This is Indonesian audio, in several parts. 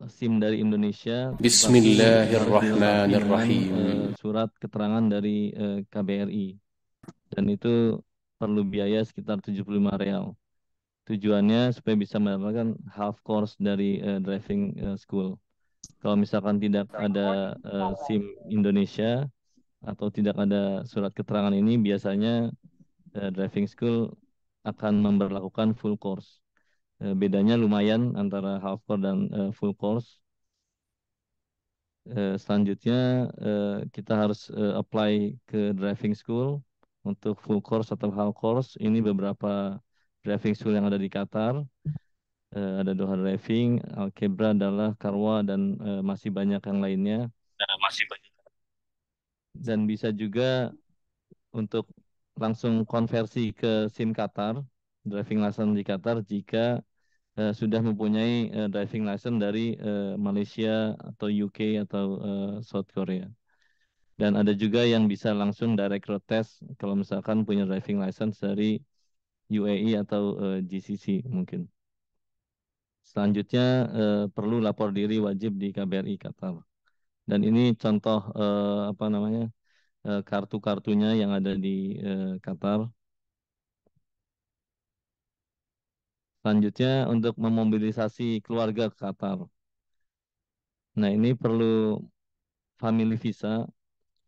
SIM dari Indonesia, tetapi harus dilengkapi dengan Bismillahirrahmanirrahim. surat keterangan dari KBRI. Dan itu perlu biaya sekitar 75 real. Tujuannya supaya bisa mendapatkan half course dari driving school. Kalau misalkan tidak ada SIM Indonesia atau tidak ada surat keterangan ini, biasanya driving school akan memberlakukan full course. Bedanya lumayan antara half course dan full course. Selanjutnya kita harus apply ke driving school untuk full course atau half course. Ini beberapa driving school yang ada di Qatar. Ada Doha Driving, Al-Kebra, Dalah, Karwa, dan masih banyak yang lainnya. Masih banyak. Dan bisa juga untuk langsung konversi ke SIM Qatar, driving license di Qatar, jika sudah mempunyai driving license dari Malaysia atau UK atau South Korea. Dan ada juga yang bisa langsung direct road test kalau misalkan punya driving license dari UAE atau GCC mungkin. Selanjutnya perlu lapor diri wajib di KBRI Qatar. Dan ini contoh apa namanya kartu-kartunya yang ada di Qatar. Selanjutnya untuk memobilisasi keluarga ke Qatar. Nah ini perlu family visa.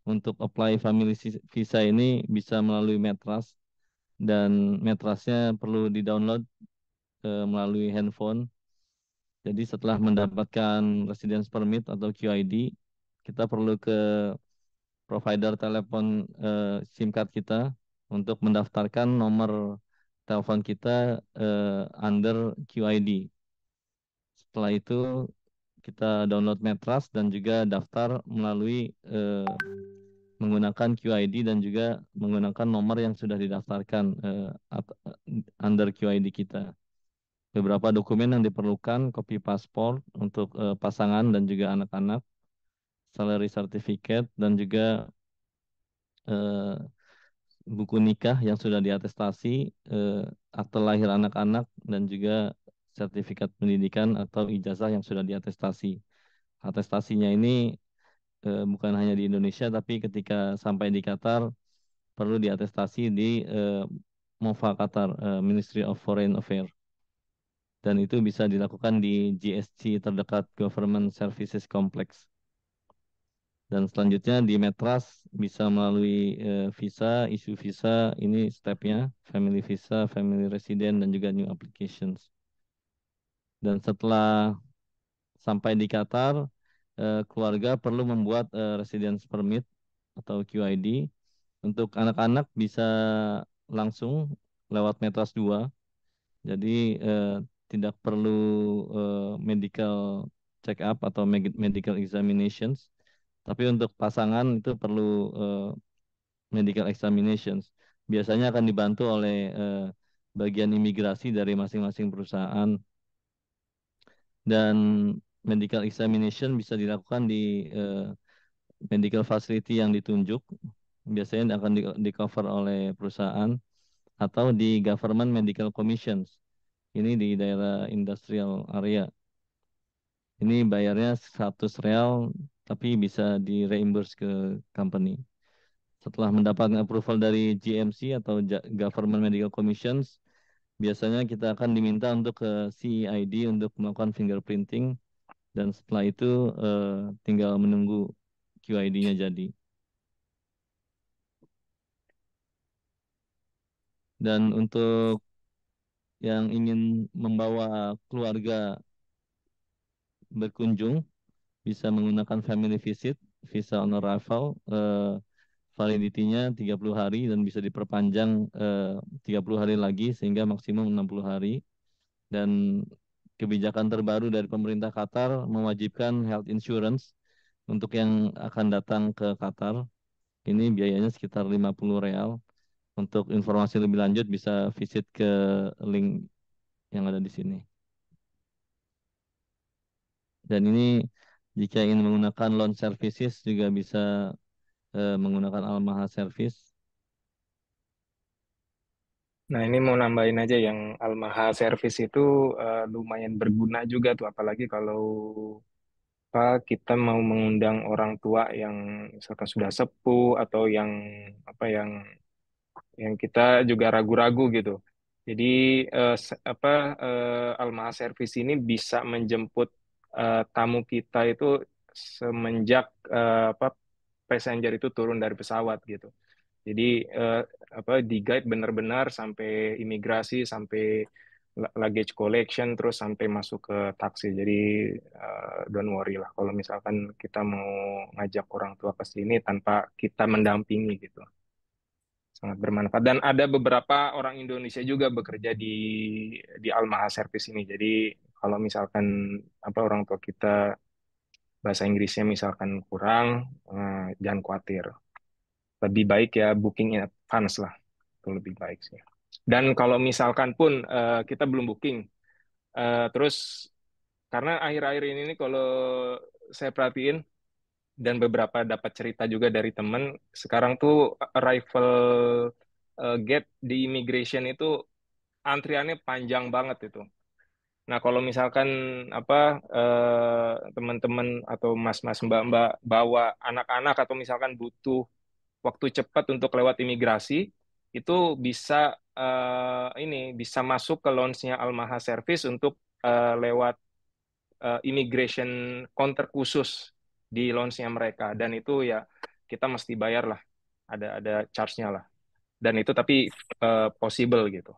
Untuk apply family visa ini bisa melalui Metras dan Metrasnya perlu di-download melalui handphone. Jadi setelah mendapatkan residence permit atau QID, kita perlu ke provider telepon SIM card kita untuk mendaftarkan nomor telepon kita under QID. Setelah itu kita download Metras dan juga daftar melalui menggunakan QID dan juga menggunakan nomor yang sudah didaftarkan under QID kita. Beberapa dokumen yang diperlukan, kopi paspor untuk pasangan dan juga anak-anak, salary certificate, dan juga eh, buku nikah yang sudah diatestasi, akte lahir anak-anak, dan juga sertifikat pendidikan atau ijazah yang sudah diatestasi. Atestasinya ini bukan hanya di Indonesia, tapi ketika sampai di Qatar perlu diatestasi di MOFA Qatar, Ministry of Foreign Affairs. Dan itu bisa dilakukan di GSC terdekat Government Services Complex. Dan selanjutnya di Metras bisa melalui visa, isu visa, ini stepnya, family visa, family resident, dan juga new applications. Dan setelah sampai di Qatar, keluarga perlu membuat residence permit atau QID. Untuk anak-anak bisa langsung lewat Metras 2. Jadi tidak perlu medical check up atau medical examinations. Tapi untuk pasangan itu perlu medical examinations. Biasanya akan dibantu oleh bagian imigrasi dari masing-masing perusahaan dan medical examination bisa dilakukan di medical facility yang ditunjuk. Biasanya akan di cover oleh perusahaan atau di government medical commissions. Ini di daerah industrial area. Ini bayarnya 100 real tapi bisa di reimburse ke company. Setelah mendapatkan approval dari GMC atau Government Medical Commissions, biasanya kita akan diminta untuk ke CEID untuk melakukan fingerprinting dan setelah itu tinggal menunggu QID-nya jadi. Dan untuk yang ingin membawa keluarga berkunjung bisa menggunakan family visit, visa on arrival, validity-nya 30 hari dan bisa diperpanjang 30 hari lagi sehingga maksimum 60 hari. Dan kebijakan terbaru dari pemerintah Qatar mewajibkan health insurance untuk yang akan datang ke Qatar. Ini biayanya sekitar 50 real. Untuk informasi lebih lanjut bisa visit ke link yang ada di sini. Dan ini jika ingin menggunakan loan services juga bisa menggunakan Al Maha Service. Nah, ini mau nambahin aja yang Almaha Service itu lumayan berguna juga tuh, apalagi kalau kita mau mengundang orang tua yang misalkan sudah sepuh atau yang yang kita juga ragu-ragu gitu. Jadi Almaha Service ini bisa menjemput tamu kita itu semenjak passenger itu turun dari pesawat gitu. Jadi eh, di guide benar-benar sampai imigrasi, sampai luggage collection, terus sampai masuk ke taksi. Jadi don't worry lah kalau misalkan kita mau ngajak orang tua ke sini tanpa kita mendampingi gitu. Sangat bermanfaat. Dan ada beberapa orang Indonesia juga bekerja di Almaha Service ini. Jadi kalau misalkan orang tua kita bahasa Inggrisnya misalkan kurang, jangan khawatir. Lebih baik ya booking in advance lah. Itu lebih baik sih. Dan kalau misalkan pun kita belum booking, terus karena akhir-akhir ini nih kalau saya perhatiin dan beberapa dapat cerita juga dari temen, sekarang tuh arrival gate di immigration itu antriannya panjang banget itu. Nah, kalau misalkan teman-teman atau mas-mas mbak-mbak bawa anak-anak atau misalkan butuh waktu cepat untuk lewat imigrasi, itu bisa bisa masuk ke launch-nya Almaha Service untuk lewat immigration counter khusus di launch-nya mereka. Dan itu ya kita mesti bayar lah, ada charge-nya lah. Dan itu tapi possible gitu.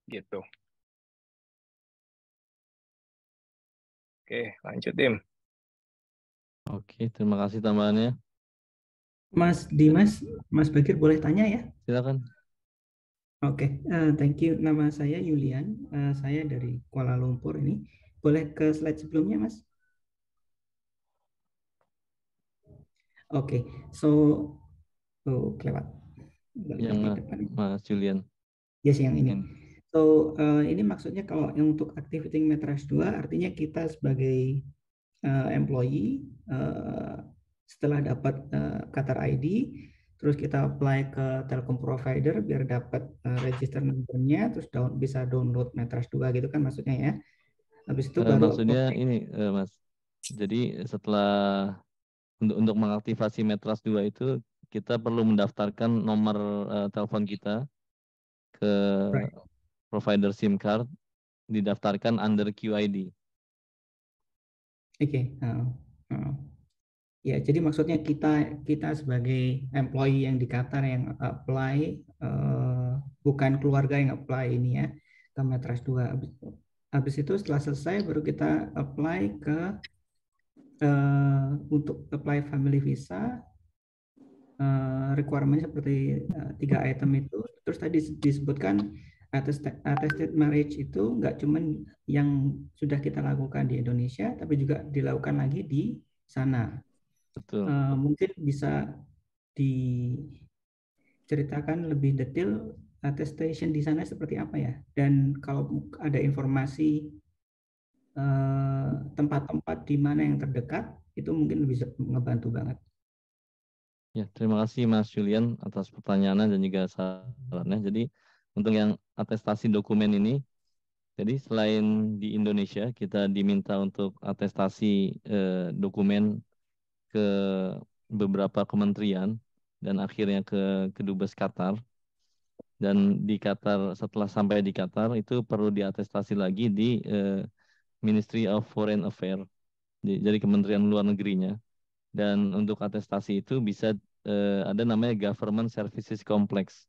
Gitu. Oke, lanjut Dim. Oke, terima kasih tambahannya. Mas Dimas, Mas Bagir boleh tanya ya? Silakan. Oke, thank you. Nama saya Yulian, saya dari Kuala Lumpur ini. Boleh ke slide sebelumnya, Mas? Oke, so, kelewat. Balik Yang lagi depan. Mas Julian. Yes, yang ini. So, ini maksudnya kalau yang untuk activity Metras 2, artinya kita sebagai employee, setelah dapat Qatar ID, terus kita apply ke Telkom provider biar dapat register numbernya, terus bisa download Metras 2 gitu kan maksudnya ya. Habis itu baru Maksudnya ini, Mas. Jadi setelah untuk mengaktifasi Metras 2 itu kita perlu mendaftarkan nomor telepon kita ke right. provider SIM card, didaftarkan under QID. Oke. Ya, jadi maksudnya kita kita sebagai employee yang di Qatar yang apply, bukan keluarga yang apply ini ya ke Metras 2. Habis itu setelah selesai baru kita apply ke untuk apply family visa, requirement seperti 3 item itu. Terus tadi disebutkan attested marriage itu nggak cuman yang sudah kita lakukan di Indonesia, tapi juga dilakukan lagi di sana. Betul. Mungkin bisa diceritakan lebih detail attestation di sana seperti apa ya? Dan kalau ada informasi tempat-tempat di mana yang terdekat, itu mungkin bisa ngebantu banget. Ya, terima kasih Mas Julian atas pertanyaannya dan juga sarannya. Jadi untuk yang atestasi dokumen ini, jadi selain di Indonesia kita diminta untuk atestasi dokumen ke beberapa kementerian dan akhirnya ke Kedubes Qatar. Dan di Qatar, setelah sampai di Qatar itu perlu diatestasi lagi di Ministry of Foreign Affairs, jadi Kementerian Luar Negerinya. Dan untuk atestasi itu bisa ada namanya Government Services Complex.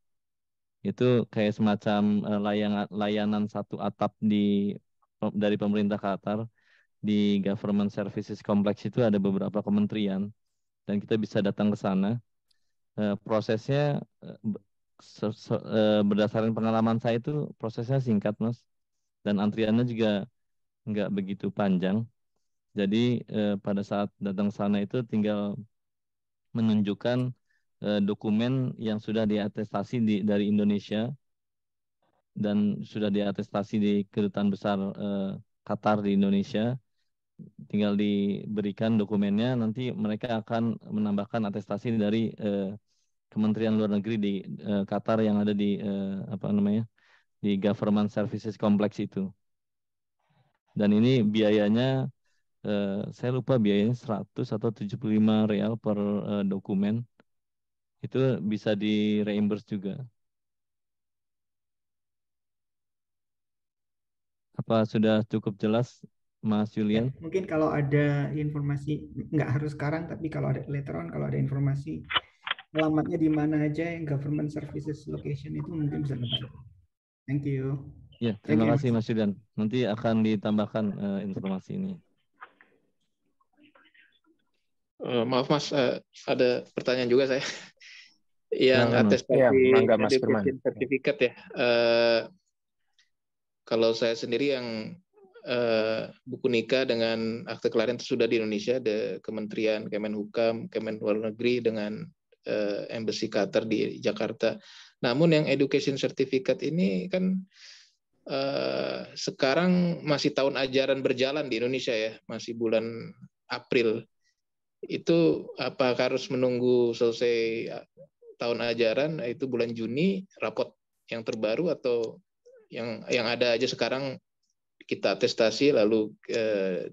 Itu kayak semacam layanan satu atap dari pemerintah Qatar. Di Government Services Complex itu ada beberapa kementerian dan kita bisa datang ke sana. Prosesnya berdasarkan pengalaman saya itu prosesnya singkat, Mas, dan antriannya juga nggak begitu panjang. Jadi pada saat datang ke sana itu tinggal menunjukkan dokumen yang sudah diatestasi dari Indonesia dan sudah diatestasi di Kedutaan Besar Qatar di Indonesia. Tinggal diberikan dokumennya, nanti mereka akan menambahkan atestasi dari Kementerian Luar Negeri di Qatar yang ada di di Government Services Complex itu. Dan ini biayanya saya lupa biayanya 100 atau 75 real per dokumen. Itu bisa di reimburse juga. Apa sudah cukup jelas, Mas Ya, Julian? mungkin kalau ada informasi, nggak harus sekarang, tapi kalau ada later on, kalau ada informasi alamatnya di mana aja yang government services location itu mungkin bisa ngebantu. Thank you. Ya, Thank terima you, kasih Mas. Mas Julian. Nanti akan ditambahkan informasi ini. Maaf Mas, ada pertanyaan juga saya. Yang Silakan, Mas. atestasi Iya, mangga Mas Firman. education certificate ya. Kalau saya sendiri yang buku nikah dengan akte kelahiran itu sudah di Indonesia, ada Kementerian Kemenhukam, Kemen Luar Negeri dengan Embassy Qatar di Jakarta. Namun yang education certificate ini kan sekarang masih tahun ajaran berjalan di Indonesia ya, masih bulan April. Itu apakah harus menunggu selesai tahun ajaran, itu bulan Juni, rapot yang terbaru, atau yang ada aja sekarang kita atestasi lalu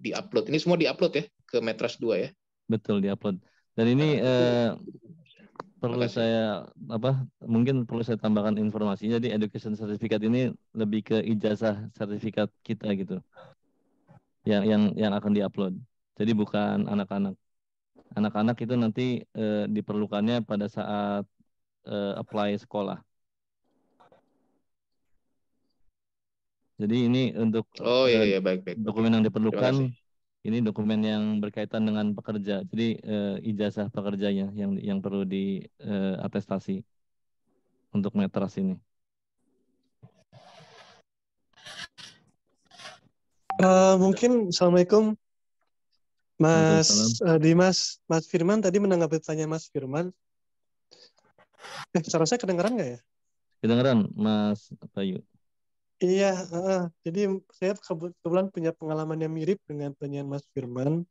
diupload? Ini semua diupload ya ke Metras 2 ya? Betul, diupload. Dan ini perlu Makasih. saya mungkin perlu saya tambahkan informasi. Jadi education certificate ini lebih ke ijazah sertifikat kita gitu. Yang akan diupload. Jadi bukan anak-anak. Anak-anak itu nanti diperlukannya pada saat apply sekolah. Jadi ini untuk iya, baik. dokumen yang Terima kasih. diperlukan, ini dokumen yang berkaitan dengan pekerja. Jadi ijazah pekerjanya yang perlu diatestasi untuk Metras ini. Mungkin Assalamualaikum Mas Waalaikumsalam. Dimas, Mas Firman tadi menanggapi pertanyaan Mas Firman. Suara saya kedengeran nggak ya? Kedengeran, Mas Bayu? Iya, jadi saya kebetulan punya pengalaman yang mirip dengan pertanyaan Mas Firman.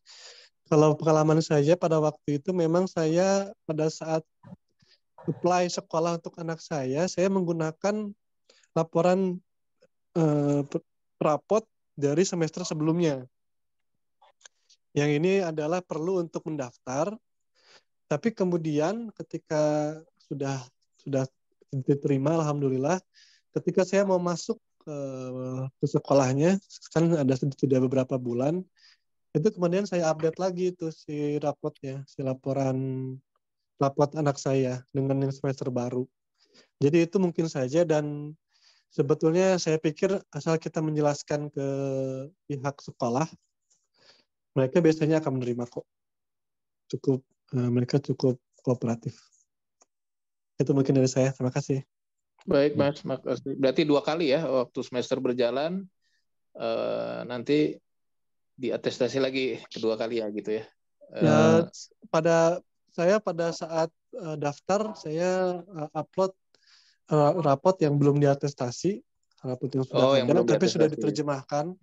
Kalau pengalaman saya pada waktu itu memang saya pada saat apply sekolah untuk anak saya menggunakan laporan rapot dari semester sebelumnya. Yang ini adalah perlu untuk mendaftar, tapi kemudian ketika sudah diterima, alhamdulillah, ketika saya mau masuk ke sekolahnya, kan ada sudah beberapa bulan, itu kemudian saya update lagi itu si rapotnya, si rapot anak saya dengan yang semester baru. Jadi itu mungkin saja, dan sebetulnya saya pikir asal kita menjelaskan ke pihak sekolah, mereka biasanya akan menerima kok. Mereka cukup kooperatif. Itu mungkin dari saya. Terima kasih. Baik Mas, makasih. Berarti 2 kali ya waktu semester berjalan, nanti diatestasi lagi kedua kali ya gitu ya? Pada saat daftar, saya upload rapot yang belum diatestasi, rapot yang sudah ada, tapi sudah diterjemahkan.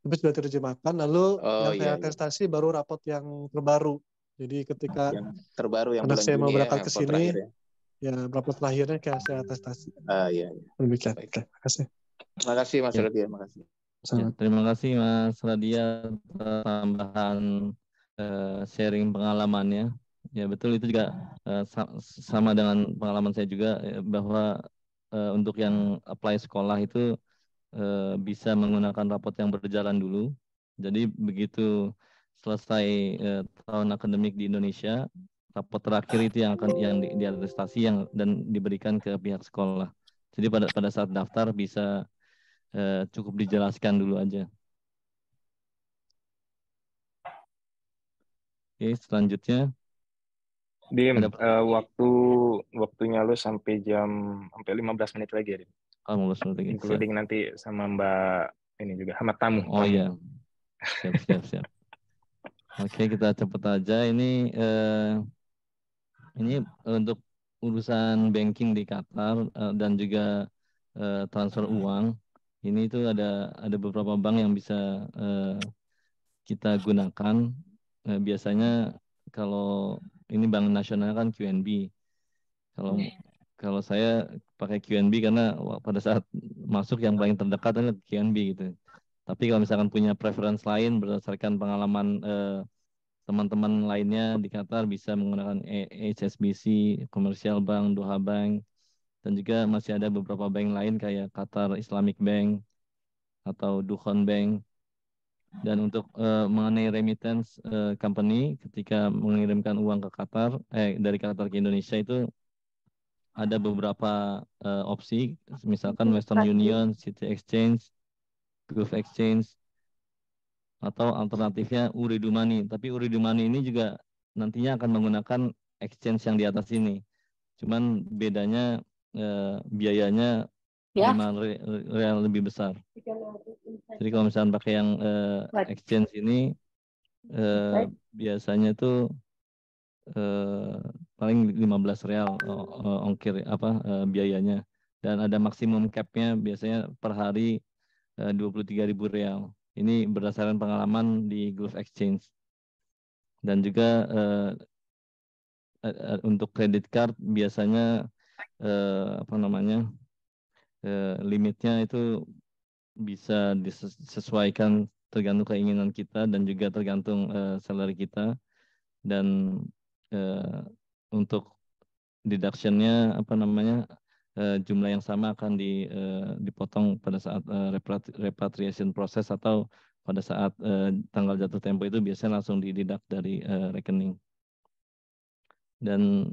Tapi sudah diterjemahkan, lalu yang saya atestasi baru rapot yang terbaru. Jadi ketika yang terbaru yang anak bulan saya Juni mau berangkat ya, ke sini, ya rapot lahirnya kayak saya atestasi. Iya. Demikian. Terima kasih. Terima kasih Mas Radia, terima kasih. Ya, terima kasih Mas Radia atas tambahan sharing pengalamannya. Ya betul, itu juga sama dengan pengalaman saya juga, bahwa untuk yang apply sekolah itu bisa menggunakan rapot yang berjalan dulu. Jadi begitu selesai tahun akademik di Indonesia, rapot terakhir itu yang akan diatestasi dan diberikan ke pihak sekolah. Jadi pada saat daftar bisa cukup dijelaskan dulu aja. Oke, selanjutnya. Dim, waktunya lu sampai 15 menit lagi ya, Dim. 15 menit lagi. Including nanti sama Mbak ini juga, sama tamu. Oh iya, siap. Oke, kita cepet aja. Ini untuk urusan banking di Qatar dan juga transfer uang. Ini itu ada beberapa bank yang bisa kita gunakan. Biasanya kalau ini bank nasional kan QNB. Kalau kalau saya pakai QNB karena pada saat masuk yang paling terdekat adalah QNB gitu. Tapi kalau misalkan punya preference lain berdasarkan pengalaman teman-teman lainnya di Qatar bisa menggunakan HSBC, Commercial Bank, Doha Bank, dan juga masih ada beberapa bank lain kayak Qatar Islamic Bank atau Dukhon Bank. Dan untuk mengenai remittance company ketika mengirimkan uang ke Qatar, dari Qatar ke Indonesia itu ada beberapa opsi, misalkan Western Union, City Exchange, Gulf Exchange, atau alternatifnya Uridu Money. Tapi Uridu Money ini juga nantinya akan menggunakan exchange yang di atas ini. Cuman bedanya biayanya 5 real lebih besar. Jadi kalau misalnya pakai yang exchange ini biasanya tuh paling 15 real ongkir biayanya, dan ada maksimum capnya biasanya per hari 23.000 real. Ini berdasarkan pengalaman di Gulf Exchange. Dan juga untuk credit card biasanya limitnya itu bisa disesuaikan tergantung keinginan kita dan juga tergantung salary kita. Dan untuk deductionnya jumlah yang sama akan dipotong pada saat repatriation proses atau pada saat tanggal jatuh tempo itu biasanya langsung dideduct dari rekening. Dan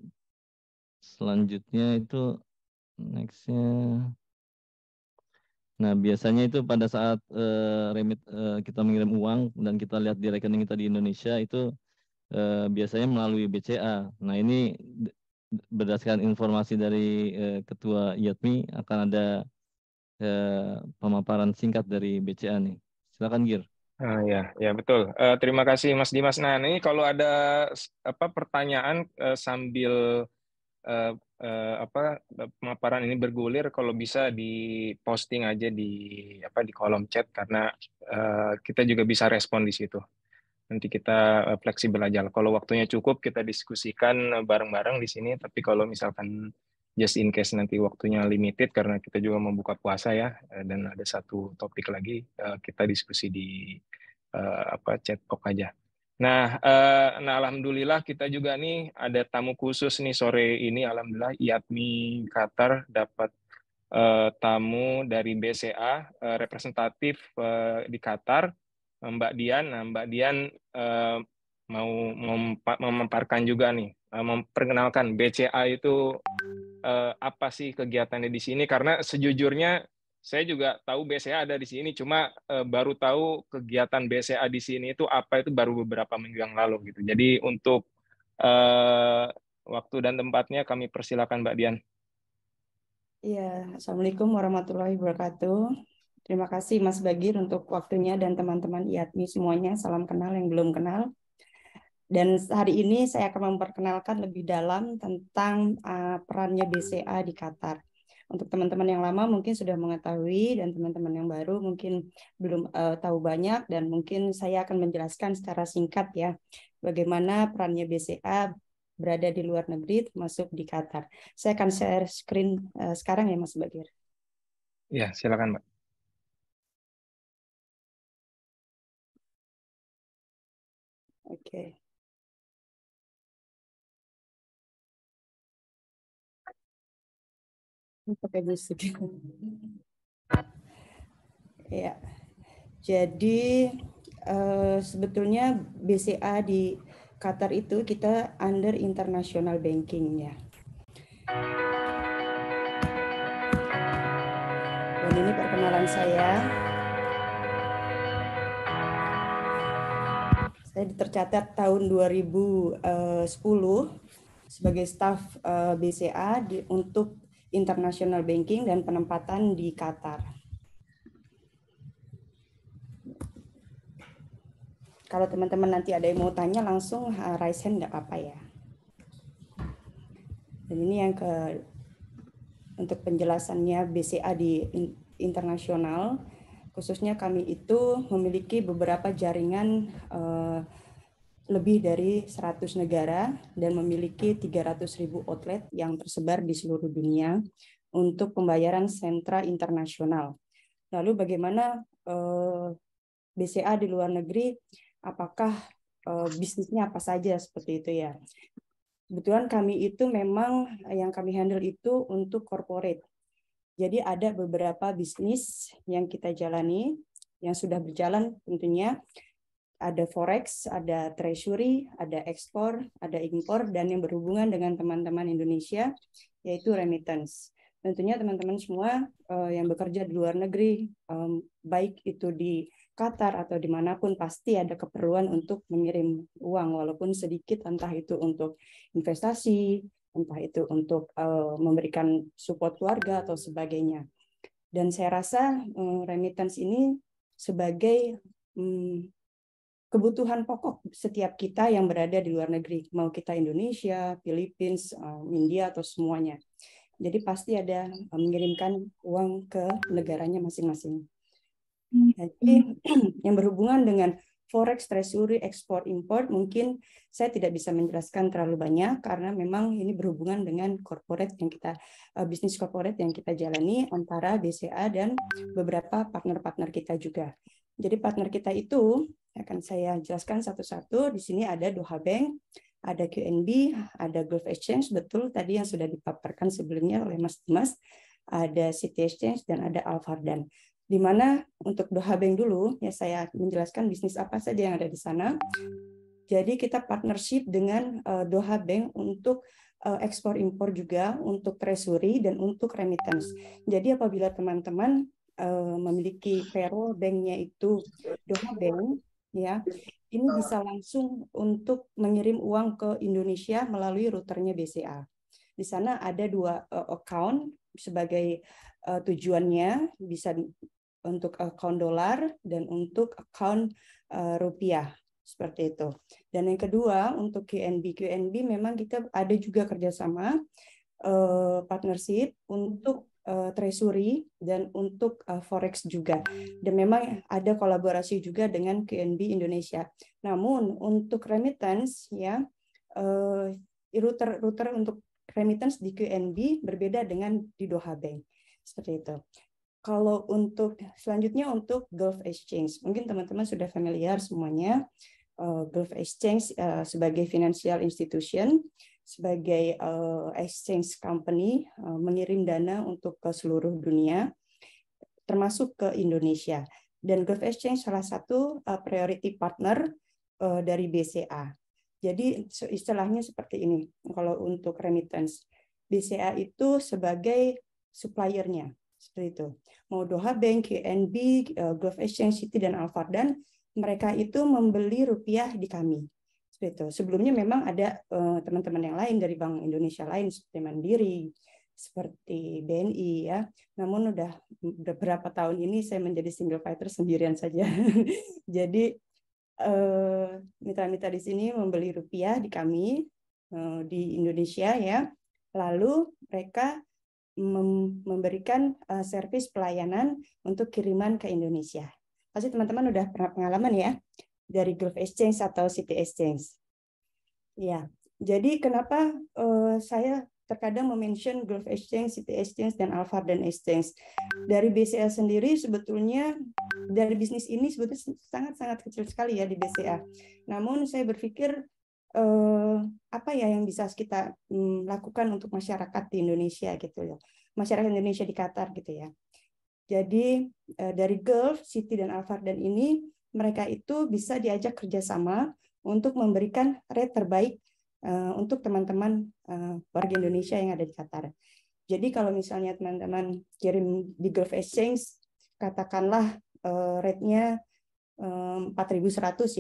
selanjutnya itu nextnya, nah biasanya itu pada saat kita mengirim uang dan kita lihat di rekening kita di Indonesia itu biasanya melalui BCA. Nah ini berdasarkan informasi dari Ketua IATMI akan ada pemaparan singkat dari BCA nih. Silakan Gir. Ya betul. Terima kasih Mas Dimas. Nah ini kalau ada pertanyaan sambil pemaparan ini bergulir, kalau bisa diposting aja di kolom chat karena kita juga bisa respon di situ. Nanti kita fleksibel aja. Kalau waktunya cukup, kita diskusikan bareng-bareng di sini. Tapi kalau misalkan just in case nanti waktunya limited, karena kita juga membuka puasa ya, dan ada satu topik lagi, kita diskusi di chat box aja. Nah, alhamdulillah kita juga nih ada tamu khusus nih sore ini. Alhamdulillah IATMI Qatar dapat tamu dari BCA, representatif di Qatar, Mbak Dian. Nah, Mbak Dian mau memaparkan juga nih, memperkenalkan BCA itu apa sih kegiatannya di sini, karena sejujurnya saya juga tahu BCA ada di sini, cuma baru tahu kegiatan BCA di sini itu apa itu baru beberapa minggu yang lalu gitu. Jadi untuk waktu dan tempatnya kami persilakan Mbak Dian. Ya, Assalamualaikum warahmatullahi wabarakatuh. Terima kasih Mas Bagir untuk waktunya dan teman-teman IATMI semuanya. Salam kenal yang belum kenal. Dan hari ini saya akan memperkenalkan lebih dalam tentang perannya BCA di Qatar. Untuk teman-teman yang lama mungkin sudah mengetahui, dan teman-teman yang baru mungkin belum tahu banyak, dan mungkin saya akan menjelaskan secara singkat ya bagaimana perannya BCA berada di luar negeri termasuk di Qatar. Saya akan share screen sekarang ya Mas Bagir. Ya, silakan Mbak. Oke. Pakai musik. Ya, jadi sebetulnya BCA di Qatar itu kita under international banking ya. Dan ini perkenalan saya. Saya tercatat tahun 2010 sebagai staf BCA untuk international banking dan penempatan di Qatar. Kalau teman-teman nanti ada yang mau tanya langsung raise hand nggak apa-apa ya. Dan ini yang untuk penjelasannya BCA di internasional, khususnya kami itu memiliki beberapa jaringan lebih dari 100 negara dan memiliki 300.000 outlet yang tersebar di seluruh dunia untuk pembayaran sentra internasional. Lalu bagaimana BCA di luar negeri, apakah bisnisnya apa saja seperti itu ya. Kebetulan kami itu memang yang kami handle itu untuk corporate. Jadi ada beberapa bisnis yang kita jalani, yang sudah berjalan tentunya. Ada forex, ada treasury, ada ekspor, ada impor, dan yang berhubungan dengan teman-teman Indonesia, yaitu remittance. Tentunya teman-teman semua yang bekerja di luar negeri, baik itu di Qatar atau dimanapun, pasti ada keperluan untuk mengirim uang, walaupun sedikit, entah itu untuk investasi, entah itu untuk memberikan support keluarga atau sebagainya. Dan saya rasa remittance ini sebagai kebutuhan pokok setiap kita yang berada di luar negeri, mau kita Indonesia, Filipina, India, atau semuanya. Jadi pasti ada mengirimkan uang ke negaranya masing-masing. Jadi yang berhubungan dengan forex, treasury, ekspor, import, mungkin saya tidak bisa menjelaskan terlalu banyak karena memang ini berhubungan dengan corporate yang kita bisnis corporate yang kita jalani antara BCA dan beberapa partner-partner kita juga. Jadi partner kita itu akan saya jelaskan satu-satu. Di sini ada Doha Bank, ada QNB, ada Gulf Exchange, betul tadi yang sudah dipaparkan sebelumnya oleh Mas Dimas, ada City Exchange, dan ada Al Fardan. Di mana untuk Doha Bank dulu, ya saya menjelaskan bisnis apa saja yang ada di sana. Jadi kita partnership dengan Doha Bank untuk ekspor impor juga, untuk treasury, dan untuk remittance. Jadi apabila teman-teman memiliki payroll banknya itu Doha Bank, ya ini bisa langsung untuk mengirim uang ke Indonesia melalui routernya BCA. Di sana ada 2 account sebagai tujuannya, bisa untuk account dolar dan untuk account rupiah, seperti itu. Dan yang kedua untuk QNB memang kita ada juga kerjasama partnership untuk treasury dan untuk forex juga. Dan memang ada kolaborasi juga dengan QNB Indonesia. Namun untuk remittance ya router untuk remittance di QNB berbeda dengan di Doha Bank. Seperti itu. Kalau untuk selanjutnya untuk Gulf Exchange, mungkin teman-teman sudah familiar semuanya. Gulf Exchange sebagai financial institution, sebagai exchange company, mengirim dana untuk ke seluruh dunia, termasuk ke Indonesia. Dan Gulf Exchange salah satu priority partner dari BCA. Jadi istilahnya seperti ini, kalau untuk remittance. BCA itu sebagai suppliernya, seperti itu. Mau Doha Bank, QNB, Gulf Exchange, City, dan Al Fardan, mereka itu membeli rupiah di kami. Seperti itu. Sebelumnya memang ada teman-teman yang lain dari Bank Indonesia lain seperti Mandiri, seperti BNI ya. Namun udah beberapa tahun ini saya menjadi single fighter sendirian saja. Jadi mitra-mitra di sini membeli rupiah di kami di Indonesia ya. Lalu mereka memberikan servis pelayanan untuk kiriman ke Indonesia. Pasti teman-teman udah pernah pengalaman ya dari Gulf Exchange atau City Exchange. Ya, jadi kenapa saya terkadang mention Gulf Exchange, City Exchange, dan Al Fardan Exchange. Dari BCA sendiri sebetulnya dari bisnis ini sebetulnya sangat-sangat kecil sekali ya di BCA. Namun saya berpikir apa ya yang bisa kita lakukan untuk masyarakat di Indonesia gitu ya, masyarakat Indonesia di Qatar gitu ya. Jadi dari Gulf, City, dan Al Fardan ini mereka itu bisa diajak kerjasama untuk memberikan rate terbaik untuk teman-teman warga Indonesia yang ada di Qatar. Jadi kalau misalnya teman-teman kirim di Gulf Exchange, katakanlah rate-nya 4.100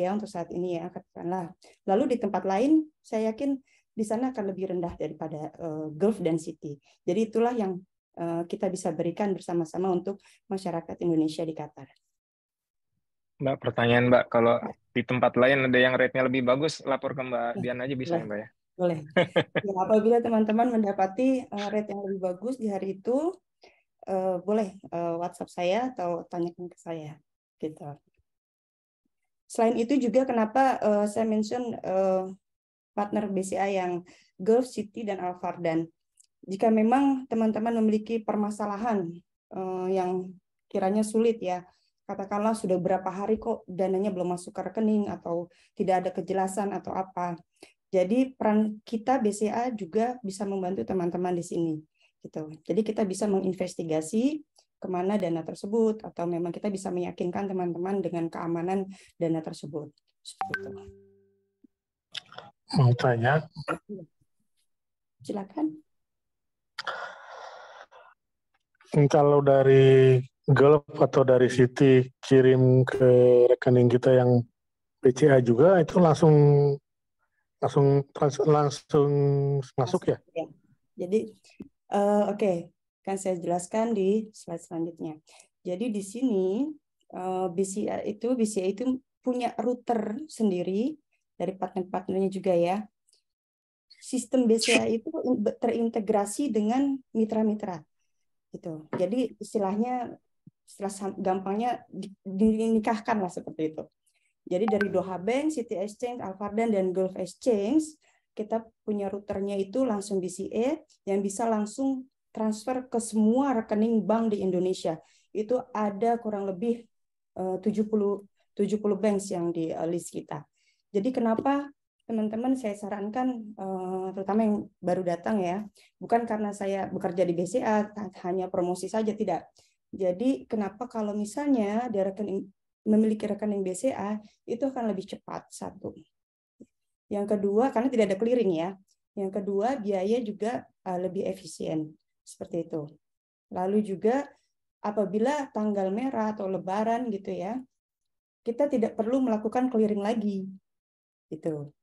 ya untuk saat ini ya katakanlah. Lalu di tempat lain saya yakin di sana akan lebih rendah daripada Gulf dan City. Jadi itulah yang kita bisa berikan bersama-sama untuk masyarakat Indonesia di Qatar. Mbak, pertanyaan Mbak, kalau di tempat lain ada yang rate-nya lebih bagus, lapor ke Mbak Dian aja bisa ya Mbak ya? Boleh. Ya, apabila teman-teman mendapati rate yang lebih bagus di hari itu, boleh WhatsApp saya atau tanyakan ke saya. Gitu. Selain itu juga kenapa saya mention partner BCA yang Gulf City dan Al Fardan. Jika memang teman-teman memiliki permasalahan yang kiranya sulit ya, katakanlah sudah berapa hari kok dananya belum masuk ke rekening atau tidak ada kejelasan atau apa. Jadi peran kita BCA juga bisa membantu teman-teman di sini. Gitu. Jadi kita bisa menginvestigasi kemana dana tersebut atau memang kita bisa meyakinkan teman-teman dengan keamanan dana tersebut. Seperti itu. Mau tanya? Silakan. Kalau dari Gulf atau dari Citi kirim ke rekening kita yang BCA juga itu langsung masuk ya? Jadi oke, kan saya jelaskan di slide selanjutnya. Jadi di sini BCA itu punya router sendiri dari partner-partnernya juga ya. Sistem BCA itu terintegrasi dengan mitra-mitra. Gitu. Jadi istilahnya gampangnya dinikahkan lah seperti itu. Jadi dari Doha Bank, City Exchange, Al Fardan dan Gulf Exchange kita punya routernya itu langsung BCA yang bisa langsung transfer ke semua rekening bank di Indonesia. Itu ada kurang lebih 70 banks yang di list kita. Jadi kenapa teman-teman saya sarankan, terutama yang baru datang ya, bukan karena saya bekerja di BCA, hanya promosi saja, tidak. Jadi kenapa kalau misalnya di memiliki rekening BCA, itu akan lebih cepat, satu. Yang kedua, karena tidak ada clearing ya. Yang kedua, biaya juga lebih efisien, seperti itu. Lalu juga apabila tanggal merah atau lebaran gitu ya, kita tidak perlu melakukan clearing lagi, gitu.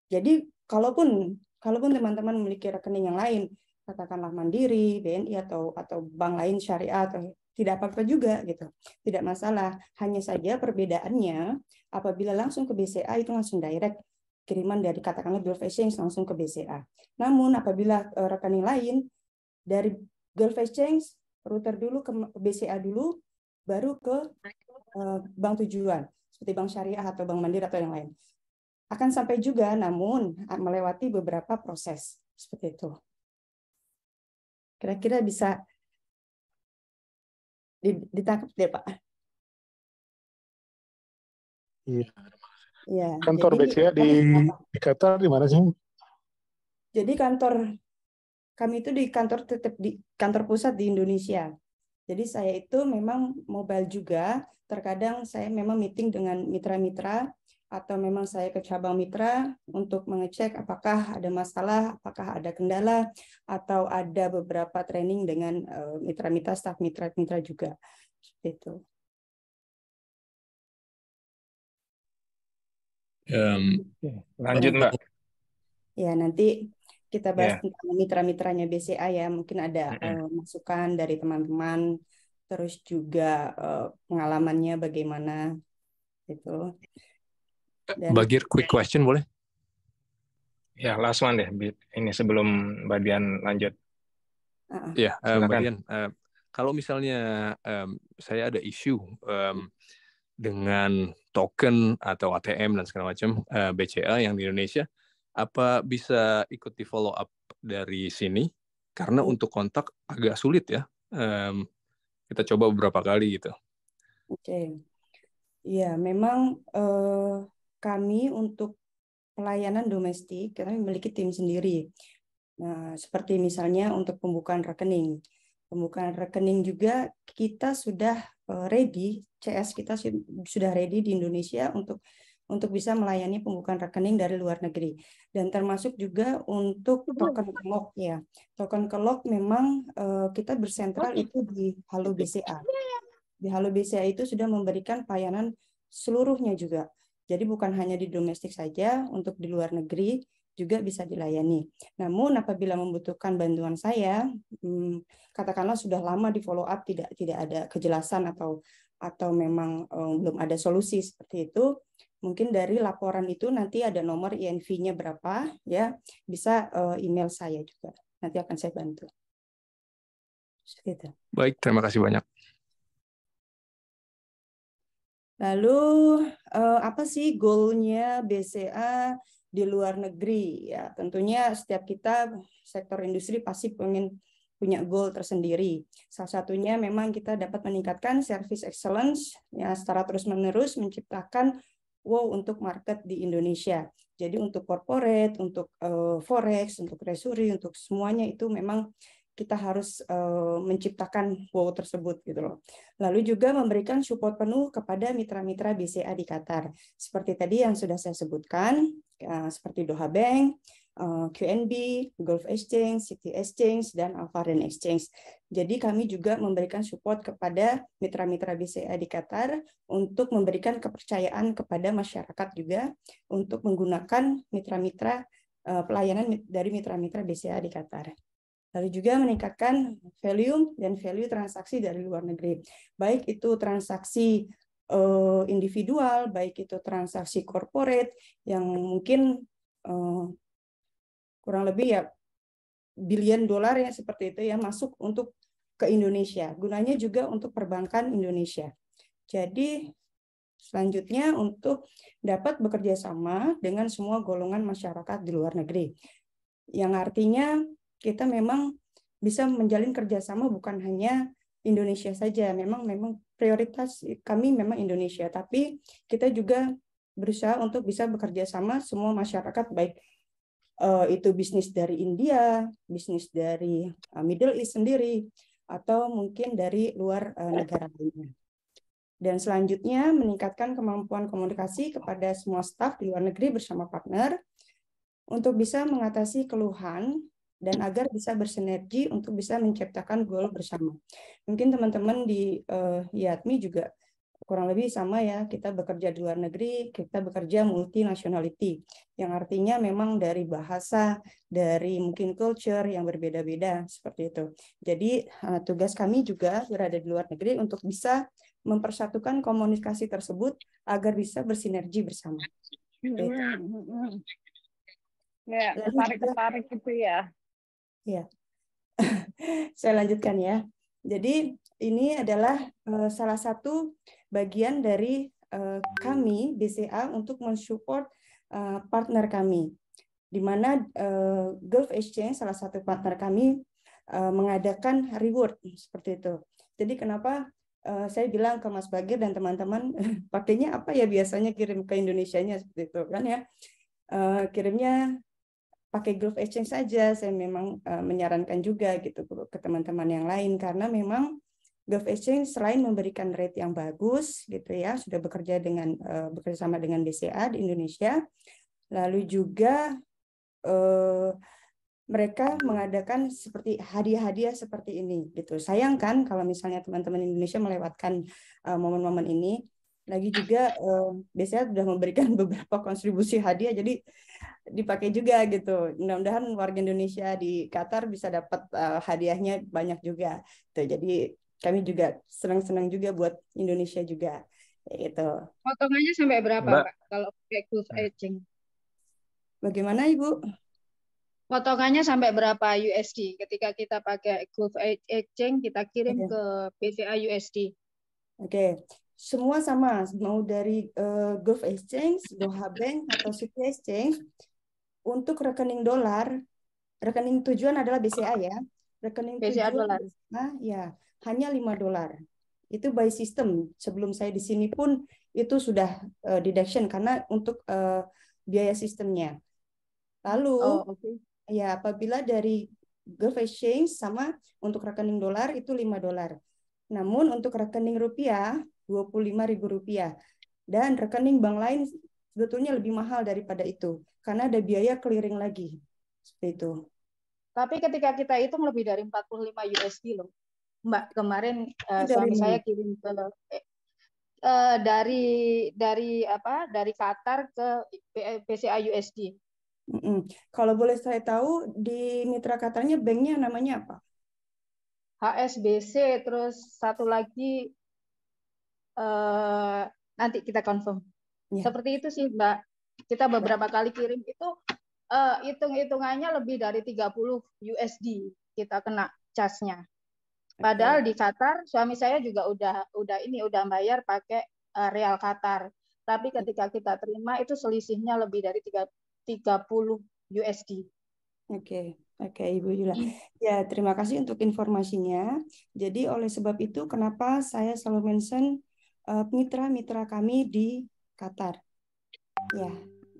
Jadi kalaupun teman-teman memiliki rekening yang lain, katakanlah Mandiri, BNI atau bank lain syariah atau tidak apa-apa juga gitu. Tidak masalah. Hanya saja perbedaannya apabila langsung ke BCA itu langsung direct kiriman dari katakanlah Gulf Exchange langsung ke BCA. Namun apabila rekening lain dari Gulf Exchange router dulu ke BCA dulu baru ke bank tujuan seperti bank syariah atau bank Mandiri atau yang lain. Akan sampai juga, namun melewati beberapa proses seperti itu. Kira-kira bisa ditangkap deh Pak. Iya. Ya, Kantor BCA di Qatar di mana sih? Jadi kantor kami itu tetap di kantor pusat di Indonesia. Jadi saya itu memang mobile juga. Terkadang saya memang meeting dengan mitra-mitra atau memang saya ke cabang mitra untuk mengecek apakah ada masalah, apakah ada kendala, atau ada beberapa training dengan mitra-mitra, staf mitra-mitra juga. Seperti itu. Lanjut Mbak. Ya, nanti kita bahas tentang mitra-mitranya BCA ya. Mungkin ada masukan dari teman-teman, terus juga pengalamannya bagaimana gitu. Bagir, quick question boleh? Ya, last one deh. Ini sebelum Mbak Dian lanjut. Ya, Mbak Dian. Kalau misalnya saya ada isu dengan token atau ATM dan segala macam BCA yang di Indonesia, apa bisa ikut di follow up dari sini? Karena untuk kontak agak sulit ya. Kita coba beberapa kali gitu. Oke. Ya, memang kami untuk pelayanan domestik, kami memiliki tim sendiri. Nah, seperti misalnya untuk pembukaan rekening. Pembukaan rekening juga kita sudah ready, CS kita sudah ready di Indonesia untuk bisa melayani pembukaan rekening dari luar negeri. Dan termasuk juga untuk token kelok ya. Token kelok memang kita bersentral itu di Halo BCA. Di Halo BCA itu sudah memberikan pelayanan seluruhnya juga. Jadi bukan hanya di domestik saja, untuk di luar negeri juga bisa dilayani. Namun apabila membutuhkan bantuan saya, katakanlah sudah lama di follow up tidak ada kejelasan atau memang belum ada solusi seperti itu, mungkin dari laporan itu nanti ada nomor INV-nya berapa ya, bisa email saya juga. Nanti akan saya bantu. Seperti itu. Baik, terima kasih banyak. Lalu apa sih goalnya BCA di luar negeri? Ya, tentunya setiap kita sektor industri pasti pengen punya goal tersendiri. Salah satunya memang kita dapat meningkatkan service excellence ya secara terus-menerus menciptakan wow untuk market di Indonesia. Jadi untuk corporate, untuk forex, untuk treasury, untuk semuanya itu memang kita harus menciptakan wow tersebut gitu loh. Lalu juga memberikan support penuh kepada mitra-mitra BCA di Qatar. Seperti tadi yang sudah saya sebutkan, seperti Doha Bank, QNB, Gulf Exchange, City Exchange, dan Al-Farden Exchange. Jadi kami juga memberikan support kepada mitra-mitra BCA di Qatar untuk memberikan kepercayaan kepada masyarakat juga untuk menggunakan mitra-mitra pelayanan dari mitra-mitra BCA di Qatar. Lalu juga meningkatkan value dan value transaksi dari luar negeri. Baik itu transaksi individual, baik itu transaksi corporate yang mungkin kurang lebih ya billion dolar ya seperti itu ya masuk untuk ke Indonesia. Gunanya juga untuk perbankan Indonesia. Jadi selanjutnya untuk dapat bekerja sama dengan semua golongan masyarakat di luar negeri. Yang artinya kita memang bisa menjalin kerjasama bukan hanya Indonesia saja. Memang prioritas kami memang Indonesia, tapi kita juga berusaha untuk bisa bekerja sama semua masyarakat, baik itu bisnis dari India, bisnis dari Middle East sendiri, atau mungkin dari luar negara lainnya. Dan selanjutnya meningkatkan kemampuan komunikasi kepada semua staf di luar negeri bersama partner untuk bisa mengatasi keluhan dan agar bisa bersinergi untuk bisa menciptakan goal bersama. Mungkin teman-teman di IATMI juga kurang lebih sama ya, kita bekerja di luar negeri, kita bekerja multinationality, yang artinya memang dari bahasa, dari mungkin culture yang berbeda-beda, seperti itu. Jadi tugas kami juga berada di luar negeri untuk bisa mempersatukan komunikasi tersebut agar bisa bersinergi bersama. Ya, tarik-tarik itu ya. Ya, saya lanjutkan ya. Jadi ini adalah salah satu bagian dari kami BCA untuk mensupport partner kami, di mana Gulf Exchange salah satu partner kami mengadakan reward seperti itu. Jadi kenapa saya bilang ke Mas Bagir dan teman-teman pakainya apa ya biasanya kirim ke Indonesianya seperti itu kan ya, kirimnya pakai Gulf Exchange saja. Saya memang menyarankan juga gitu ke teman-teman yang lain karena memang Gulf Exchange selain memberikan rate yang bagus gitu ya, sudah bekerja sama dengan BCA di Indonesia, lalu juga mereka mengadakan seperti hadiah-hadiah seperti ini gitu. Sayang kan kalau misalnya teman-teman Indonesia melewatkan momen-momen ini. Lagi juga BCA sudah memberikan beberapa kontribusi hadiah, jadi dipakai juga gitu. Mudah-mudahan warga Indonesia di Qatar bisa dapat hadiahnya banyak juga. Tuh, jadi kami juga senang-senang juga buat Indonesia juga. Gitu. Potongannya sampai berapa, Mbak, kalau pakai Gulf Exchange? Bagaimana, Ibu? Potongannya sampai berapa USD ketika kita pakai Gulf Exchange kita kirim ke BCA USD? Oke. Semua sama, mau dari Gulf Exchange, Doha Bank atau City Exchange. Untuk rekening dolar, rekening tujuan adalah BCA ya. Rekening BCA tujuan dolar. Ya, hanya $5. Itu by system. Sebelum saya di sini pun itu sudah deduction karena untuk biaya sistemnya. Lalu ya apabila dari Gulf Exchange sama untuk rekening dolar itu $5. Namun untuk rekening rupiah Rp25.000 dan rekening bank lain sebetulnya lebih mahal daripada itu karena ada biaya clearing lagi seperti itu. Tapi ketika kita hitung lebih dari 45 USD loh, Mbak. Kemarin suami saya kirim ke dari Qatar ke BCA USD. Kalau boleh saya tahu di mitra Qatarnya banknya namanya apa? HSBC, terus satu lagi nanti kita confirm. Ya. Seperti itu sih, Mbak. Kita beberapa kali kirim itu hitung-hitungannya lebih dari 30 USD kita kena charge-nya. Padahal di Qatar suami saya juga udah bayar pakai Real Qatar. Tapi ketika kita terima itu selisihnya lebih dari 30 USD. Oke, Ibu Yula. Ya, terima kasih untuk informasinya. Jadi oleh sebab itu kenapa saya selalu mention mitra-mitra kami di Qatar. Ya,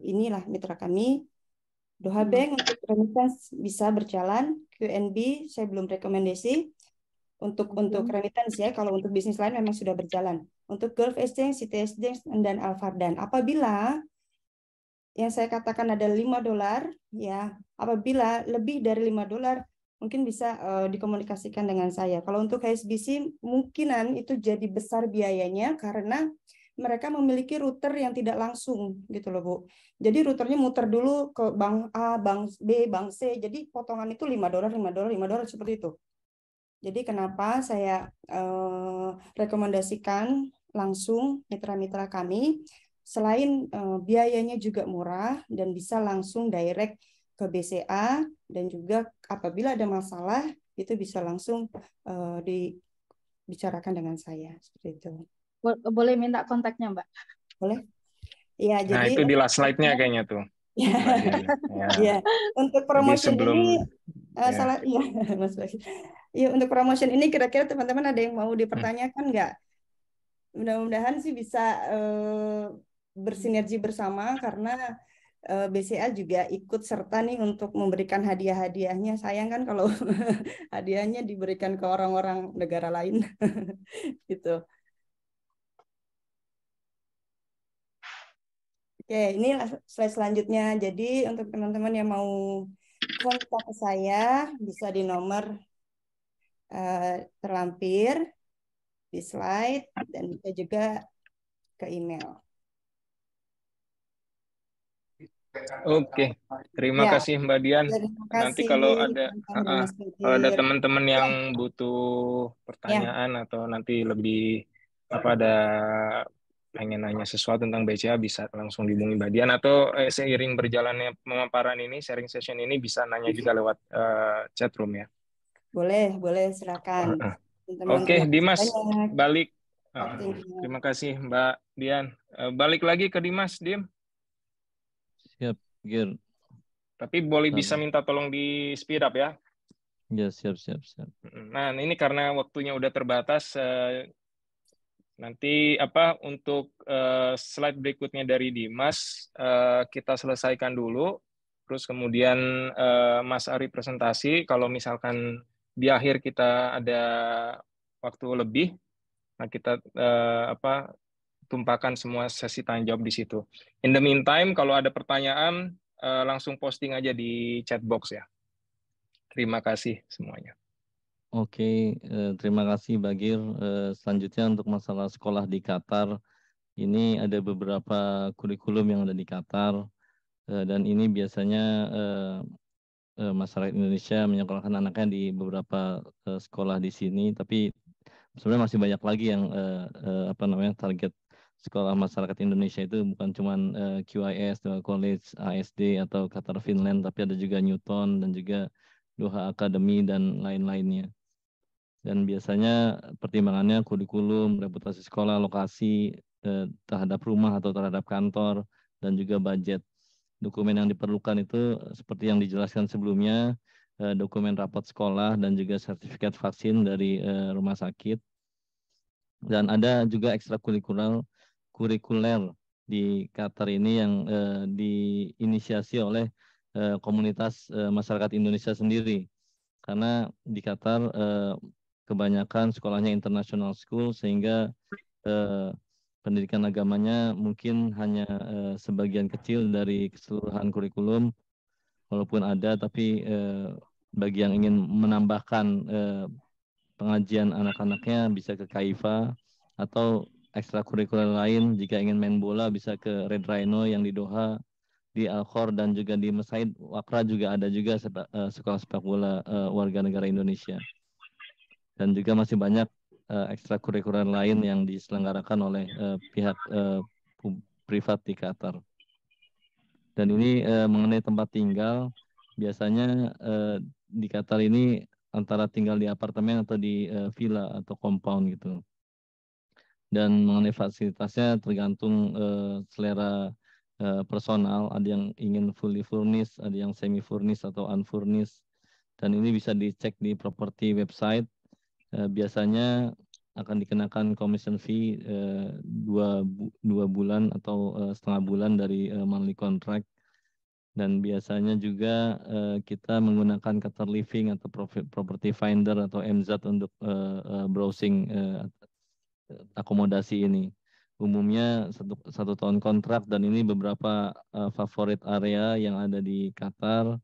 inilah mitra kami. Doha Bank untuk remittance bisa berjalan. QNB saya belum rekomendasi untuk remittance ya. Kalau untuk bisnis lain memang sudah berjalan. Untuk Gulf Exchange, City Exchange, dan Al Fardan. Apabila yang saya katakan ada $5, ya, apabila lebih dari $5 mungkin bisa dikomunikasikan dengan saya. Kalau untuk HSBC mungkinan itu jadi besar biayanya karena mereka memiliki router yang tidak langsung gitu loh Bu. Jadi routernya muter dulu ke bank A, bank B, bank C. Jadi potongan itu $5, $5 seperti itu. Jadi kenapa saya rekomendasikan langsung mitra-mitra kami, selain biayanya juga murah dan bisa langsung direct ke BCA, dan juga apabila ada masalah itu bisa langsung dibicarakan dengan saya seperti itu. Boleh minta kontaknya, Mbak? Boleh. Ya, Nah, jadi itu di last slide-nya kayaknya tuh. Ya, untuk promotion sebelum, ini salah ya Mas Bagir. Ya, untuk promotion ini kira-kira teman-teman ada yang mau dipertanyakan nggak? Mudah-mudahan sih bisa bersinergi bersama karena BCA juga ikut serta nih untuk memberikan hadiah-hadiahnya. Sayang kan kalau hadiahnya diberikan ke orang-orang negara lain gitu. Oke, ini slide selanjutnya. Jadi untuk teman-teman yang mau kontak ke saya bisa di nomor terlampir di slide dan bisa juga ke email. Oke, terima kasih Mbak Dian. Nanti kalau ada teman-teman yang butuh pertanyaan atau nanti lebih ada pengen nanya sesuatu tentang BCA bisa langsung dihubungi Mbak Dian, atau seiring berjalannya pemaparan ini, sharing session ini bisa nanya juga lewat chat room ya. Boleh silakan. Oke, Dimas balik. Terima kasih Mbak Dian. Balik lagi ke Dimas, Dim. Siap, Gir. Tapi boleh bisa minta tolong di speed up ya. Ya, siap. Nah, ini karena waktunya udah terbatas, nanti untuk slide berikutnya dari Dimas kita selesaikan dulu, terus kemudian Mas Ari presentasi. Kalau misalkan di akhir kita ada waktu lebih, nah kita tumpahkan semua sesi tanya jawab di situ. In the meantime, kalau ada pertanyaan langsung posting aja di chat box ya. Terima kasih semuanya. Oke, terima kasih Bagir. Selanjutnya untuk masalah sekolah di Qatar, ini ada beberapa kurikulum yang ada di Qatar, dan ini biasanya masyarakat Indonesia menyekolahkan anaknya di beberapa sekolah di sini, tapi sebenarnya masih banyak lagi yang target sekolah masyarakat Indonesia itu bukan cuma QIS, Doha College, ASD atau Qatar Finland, tapi ada juga Newton dan juga Doha Academy dan lain-lainnya. Dan biasanya pertimbangannya kurikulum, reputasi sekolah, lokasi terhadap rumah atau terhadap kantor, dan juga budget. Dokumen yang diperlukan itu seperti yang dijelaskan sebelumnya, dokumen rapot sekolah dan juga sertifikat vaksin dari rumah sakit. Dan ada juga ekstrakurikuler di Qatar ini yang diinisiasi oleh komunitas masyarakat Indonesia sendiri. Karena di Qatar kebanyakan sekolahnya international school, sehingga pendidikan agamanya mungkin hanya sebagian kecil dari keseluruhan kurikulum, walaupun ada, tapi bagi yang ingin menambahkan pengajian anak-anaknya bisa ke Kaifa, atau ekstrakurikuler lain jika ingin main bola bisa ke Red Rhino yang di Doha, di Al-Khor, dan juga di Mesaid Wakra juga ada juga sekolah sepak bola warga negara Indonesia. Dan juga masih banyak ekstrakurikuler lain yang diselenggarakan oleh pihak privat di Qatar. Dan ini mengenai tempat tinggal, biasanya di Qatar ini antara tinggal di apartemen atau di villa atau compound gitu. Dan mengenai fasilitasnya tergantung selera personal. Ada yang ingin fully furnished, ada yang semi furnished atau unfurnished. Dan ini bisa dicek di property website. Biasanya akan dikenakan commission fee 2 bulan atau setengah bulan dari monthly contract. Dan biasanya juga kita menggunakan Qatar Living atau Property Finder atau MZ untuk browsing akomodasi ini. Umumnya satu tahun kontrak, dan ini beberapa favorit area yang ada di Qatar.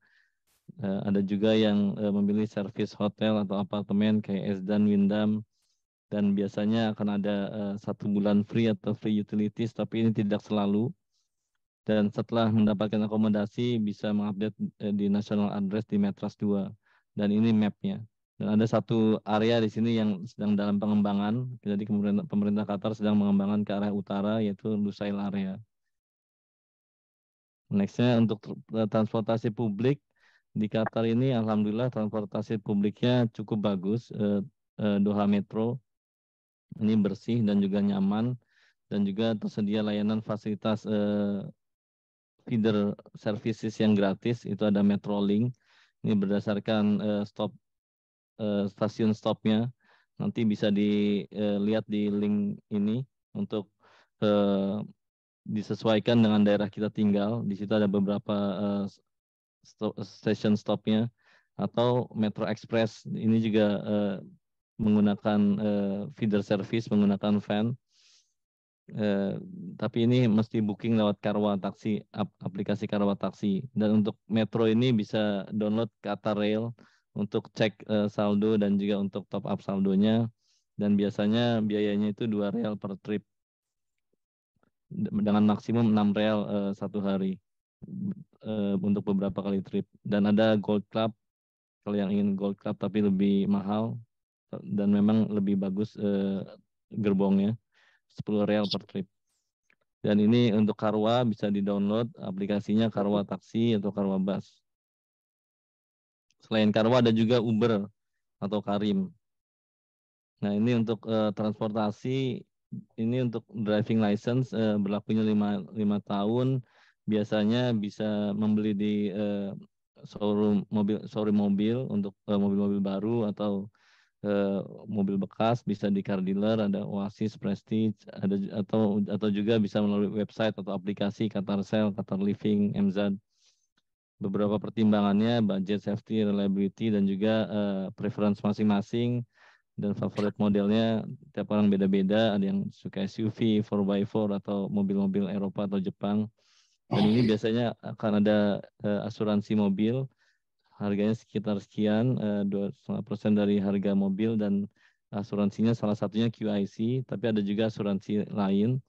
Ada juga yang memilih service hotel atau apartemen kayak Esdan, Windham, dan biasanya akan ada 1 bulan free atau free utilities, tapi ini tidak selalu. Dan setelah mendapatkan akomodasi bisa mengupdate di national address di Metras 2, dan ini mapnya. Dan ada satu area di sini yang sedang dalam pengembangan. Jadi pemerintah Qatar sedang mengembangkan ke arah utara, yaitu Lusail area. Nextnya untuk transportasi publik di Qatar ini, alhamdulillah transportasi publiknya cukup bagus. Doha Metro ini bersih dan juga nyaman, dan juga tersedia layanan fasilitas feeder services yang gratis. Itu ada Metrolink. Ini berdasarkan stasiun stopnya. Nanti bisa dilihat di link ini untuk disesuaikan dengan daerah kita tinggal. Di situ ada beberapa station stopnya. Atau Metro Express ini juga menggunakan feeder service, menggunakan van. Tapi ini mesti booking lewat Karwa Taksi, aplikasi Karwa Taksi. Dan untuk Metro ini bisa download Qatar Rail untuk cek saldo dan juga untuk top up saldonya. Dan biasanya biayanya itu 2 real per trip, dengan maksimum 6 real 1 hari untuk beberapa kali trip. Dan ada Gold Club, kalau yang ingin Gold Club tapi lebih mahal dan memang lebih bagus gerbongnya, 10 real per trip. Dan ini untuk Karwa bisa di-download aplikasinya Karwa Taksi atau Karwa Bus. Selain Karwa ada juga Uber atau Karim. Nah, ini untuk transportasi, ini untuk driving license berlakunya 5 tahun. Biasanya bisa membeli di showroom mobil untuk mobil-mobil baru atau mobil bekas, bisa di car dealer, ada Oasis, Prestige, ada atau juga bisa melalui website atau aplikasi Qatar Sale, Qatar Living, MZ. Beberapa pertimbangannya budget, safety, reliability, dan juga preference masing-masing dan favorit modelnya tiap orang beda-beda. Ada yang suka SUV, 4x4 atau mobil-mobil Eropa atau Jepang. Dan ini biasanya akan ada asuransi mobil. Harganya sekitar sekian, 2,5% dari harga mobil, dan asuransinya salah satunya QIC, tapi ada juga asuransi lain.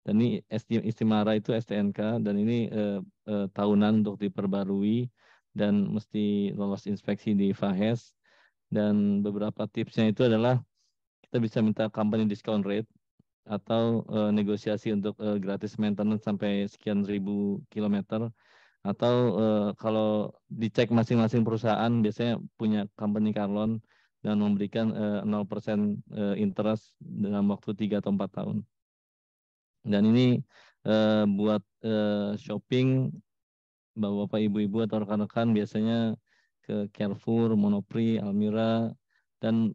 Dan ini Istimara itu STNK, dan ini tahunan untuk diperbarui dan mesti lolos inspeksi di FAHES. Dan beberapa tipsnya itu adalah kita bisa minta company discount rate atau negosiasi untuk gratis maintenance sampai sekian ribu kilometer. Atau kalau dicek masing-masing perusahaan biasanya punya company car loan dan memberikan 0% interest dalam waktu 3 atau 4 tahun. Dan ini buat shopping, bapak-bapak, ibu-ibu atau rekan-rekan biasanya ke Carrefour, Monoprix, Almira, dan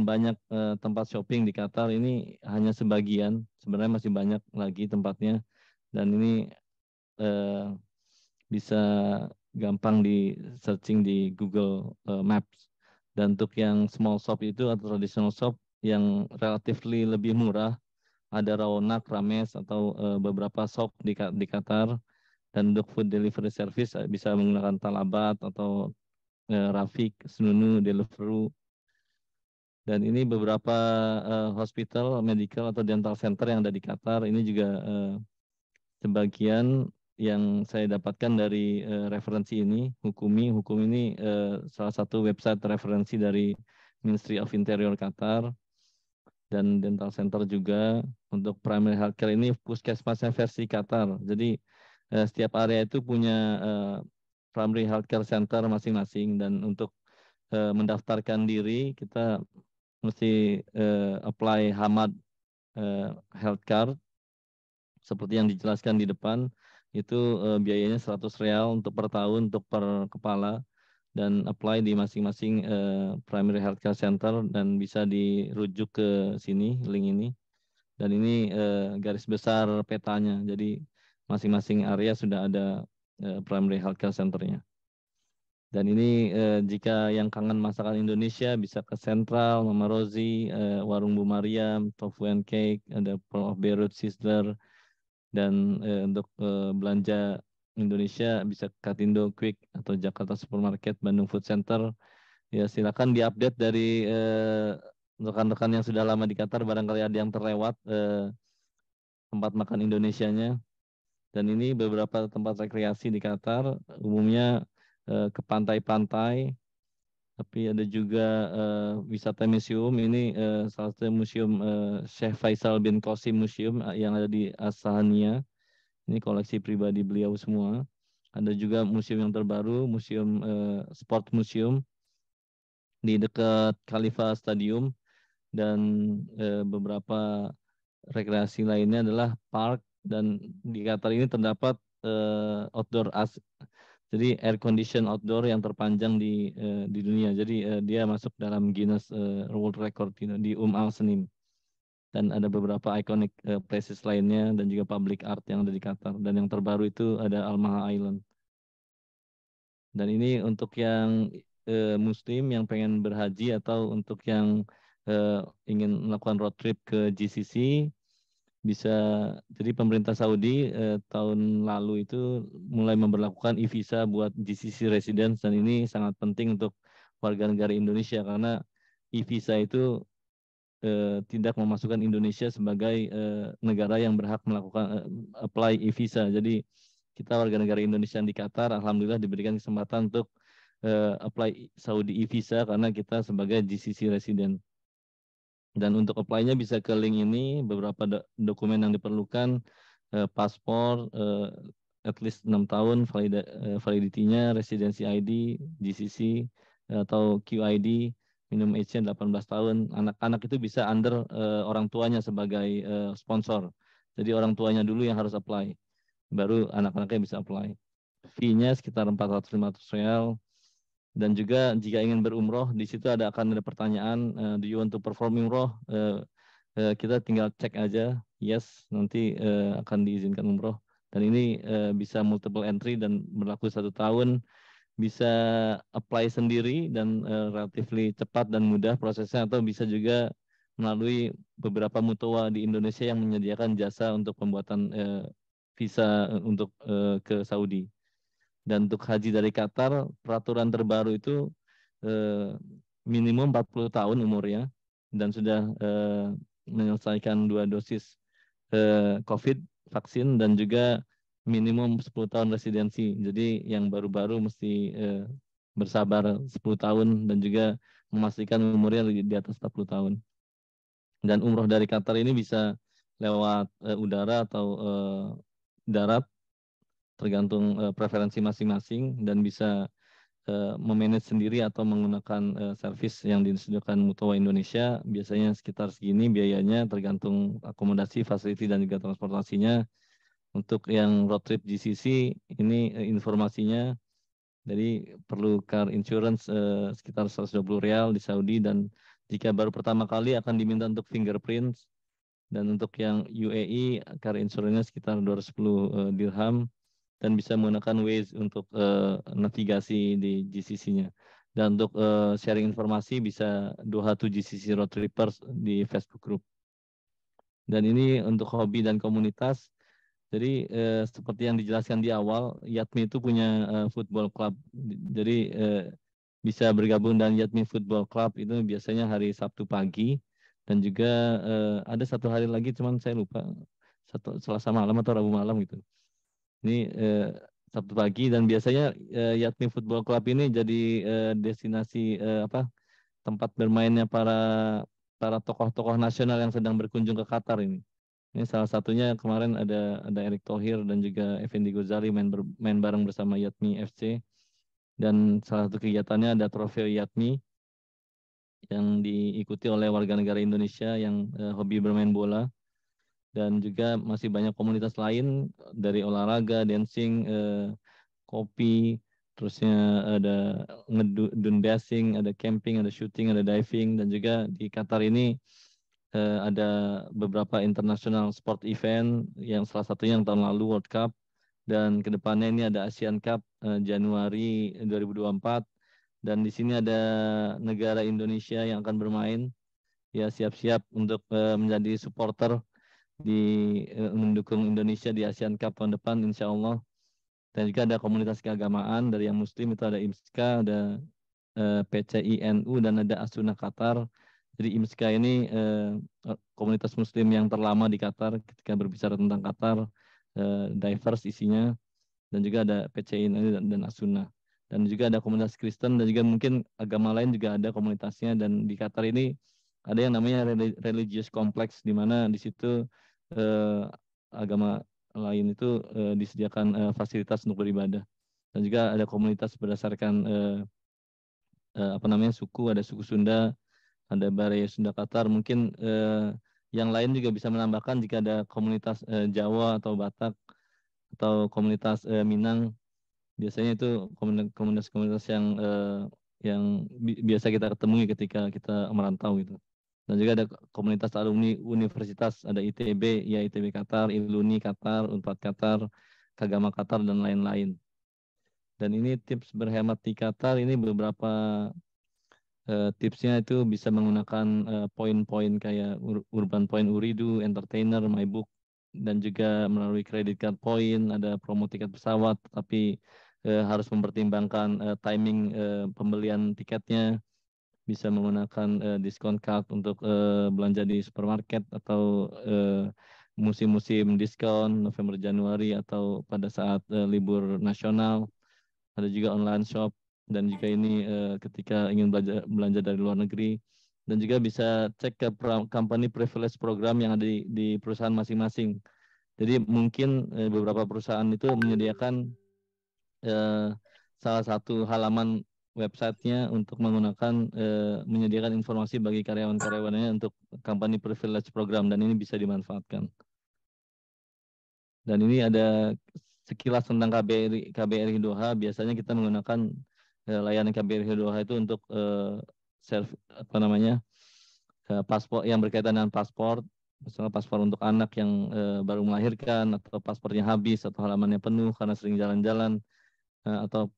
banyak tempat shopping di Qatar. Ini hanya sebagian, sebenarnya masih banyak lagi tempatnya, dan ini bisa gampang di searching di Google Maps. Dan untuk yang small shop itu atau traditional shop yang relatively lebih murah, ada Rawonak, Rames, atau beberapa shop di Qatar. Dan untuk food delivery service bisa menggunakan Talabat atau Rafik, Sununu, Deliveroo. Dan ini beberapa hospital, medical atau dental center yang ada di Qatar. Ini juga sebagian yang saya dapatkan dari referensi ini. Hukum ini salah satu website referensi dari Ministry of Interior Qatar, dan dental center juga. Untuk primary healthcare ini puskesmasnya versi Qatar. Jadi setiap area itu punya primary healthcare center masing-masing, dan untuk mendaftarkan diri kita mesti apply Hamad health card seperti yang dijelaskan di depan. Itu biayanya 100 real untuk per tahun untuk per kepala, dan apply di masing-masing primary healthcare center, dan bisa dirujuk ke sini, link ini. Dan ini garis besar petanya, jadi masing-masing area sudah ada primary healthcare centernya. Dan ini jika yang kangen masakan Indonesia bisa ke Central, Mama Rozi, Warung Bu Mariam, Tofu and Cake, ada Pearl of Beirut, Sizzler. Dan untuk belanja Indonesia bisa ke Katindo Quick atau Jakarta Supermarket, Bandung Food Center. Ya, silakan diupdate dari rekan-rekan yang sudah lama di Qatar, barangkali ada yang terlewat tempat makan Indonesianya. Dan ini beberapa tempat rekreasi di Qatar, umumnya ke pantai-pantai, tapi ada juga wisata museum. Ini salah satu museum Syekh Faisal bin Qasim Museum yang ada di As-Sahania. Ini koleksi pribadi beliau semua. Ada juga museum yang terbaru, museum Sport Museum di dekat Khalifa Stadium, dan beberapa rekreasi lainnya adalah park. Dan di Qatar ini terdapat outdoor jadi air condition outdoor yang terpanjang di dunia. Jadi dia masuk dalam Guinness World Record di Al Senim. Dan ada beberapa iconic places lainnya dan juga public art yang ada di Qatar. Dan yang terbaru itu ada Al-Maha Island. Dan ini untuk yang Muslim yang pengen berhaji atau untuk yang ingin melakukan road trip ke GCC, bisa. Jadi pemerintah Saudi tahun lalu itu mulai memberlakukan e-visa buat GCC residents, dan ini sangat penting untuk warga negara Indonesia karena e-visa itu tidak memasukkan Indonesia sebagai negara yang berhak melakukan apply e-visa. Jadi kita warga negara Indonesia di Qatar alhamdulillah diberikan kesempatan untuk apply Saudi e-visa karena kita sebagai GCC resident. Dan untuk apply-nya bisa ke link ini, beberapa dokumen yang diperlukan, paspor, at least 6 tahun validity-nya, residency ID, GCC, atau QID, minimum age-nya 18 tahun. Anak-anak itu bisa under orang tuanya sebagai sponsor. Jadi orang tuanya dulu yang harus apply, baru anak-anaknya bisa apply. Fee-nya sekitar 400-500 real. Dan juga jika ingin berumroh, di situ akan ada pertanyaan, do you want to perform umroh? Kita tinggal cek aja, yes, nanti akan diizinkan umroh. Dan ini bisa multiple entry dan berlaku 1 tahun, bisa apply sendiri dan relatively cepat dan mudah prosesnya, atau bisa juga melalui beberapa mutoa di Indonesia yang menyediakan jasa untuk pembuatan visa untuk ke Saudi. Dan untuk haji dari Qatar, peraturan terbaru itu minimum 40 tahun umurnya dan sudah menyelesaikan 2 dosis COVID vaksin, dan juga minimum 10 tahun residensi. Jadi yang baru-baru mesti bersabar 10 tahun dan juga memastikan umurnya di atas 40 tahun. Dan umroh dari Qatar ini bisa lewat udara atau darat, tergantung preferensi masing-masing, dan bisa memanage sendiri atau menggunakan servis yang disediakan Mutowa Indonesia. Biasanya sekitar segini biayanya, tergantung akomodasi, fasiliti, dan juga transportasinya. Untuk yang road trip GCC ini informasinya, jadi perlu car insurance sekitar 120 real di Saudi, dan jika baru pertama kali akan diminta untuk fingerprints. Dan untuk yang UAE, car insurance-nya sekitar 210 dirham. Dan bisa menggunakan Waze untuk navigasi di GCC-nya. Dan untuk sharing informasi bisa Doha to GCC Road Trippers di Facebook Group. Dan ini untuk hobi dan komunitas. Jadi seperti yang dijelaskan di awal, Yatmi itu punya football club. Jadi bisa bergabung dengan Yatmi Football Club itu biasanya hari Sabtu pagi. Dan juga ada 1 hari lagi, cuman saya lupa, Selasa malam atau Rabu malam gitu. Ini Sabtu pagi, dan biasanya Yatmi Football Club ini jadi destinasi tempat bermainnya para tokoh-tokoh nasional yang sedang berkunjung ke Qatar ini. Ini salah satunya kemarin ada Erick Thohir dan juga Effendi Ghazali main bareng bersama Yatmi FC. Dan salah satu kegiatannya ada Trofeo Yatmi yang diikuti oleh warga negara Indonesia yang hobi bermain bola. dan juga masih banyak komunitas lain dari olahraga, dancing, kopi, terusnya ada ngedun dancing, ada camping, ada shooting, ada diving, dan juga di Qatar ini ada beberapa international sport event yang salah satunya yang tahun lalu World Cup, dan kedepannya ini ada Asian Cup Januari 2024, dan di sini ada negara Indonesia yang akan bermain. Ya, siap-siap untuk menjadi supporter mendukung Indonesia di Asian Cup tahun depan insya Allah. Dan juga ada komunitas keagamaan dari yang Muslim, itu ada IMSKA, ada PCINU, dan ada Asuna Qatar. Jadi IMSKA ini komunitas Muslim yang terlama di Qatar. Ketika berbicara tentang Qatar, diverse isinya, dan juga ada PCINU dan Asuna. Dan juga ada komunitas Kristen, dan juga mungkin agama lain juga ada komunitasnya. Dan di Qatar ini ada yang namanya religious complex, di mana di situ agama lain itu disediakan fasilitas untuk beribadah. Dan juga ada komunitas berdasarkan suku, ada suku Sunda, ada Baraya Sunda Qatar. Mungkin yang lain juga bisa menambahkan jika ada komunitas Jawa atau Batak atau komunitas Minang. Biasanya itu komunitas-komunitas yang biasa kita ketemui ketika kita merantau gitu. Dan juga ada komunitas alumni universitas, ada ITB, ya ITB Qatar, Iluni Qatar, Unpad Qatar, Kagama Qatar, dan lain-lain. Dan ini tips berhemat di Qatar, ini beberapa tipsnya itu bisa menggunakan poin-poin kayak Urban Point Uridu, Entertainer, MyBook, dan juga melalui credit card point, ada promo tiket pesawat, tapi harus mempertimbangkan timing pembelian tiketnya. Bisa menggunakan diskon card untuk belanja di supermarket atau musim-musim diskon November Januari atau pada saat libur nasional. Ada juga online shop, dan juga ini ketika ingin belanja dari luar negeri, dan juga bisa cek ke company privilege program yang ada di perusahaan masing-masing. Jadi mungkin beberapa perusahaan itu menyediakan salah satu halaman websitenya untuk menggunakan menyediakan informasi bagi karyawan-karyawannya untuk company privilege program, dan ini bisa dimanfaatkan. Dan ini ada sekilas tentang KBRI Doha. Biasanya kita menggunakan layanan KBRI Doha itu untuk paspor yang berkaitan dengan paspor, misalnya paspor untuk anak yang baru melahirkan, atau paspornya habis atau halamannya penuh karena sering jalan-jalan, atau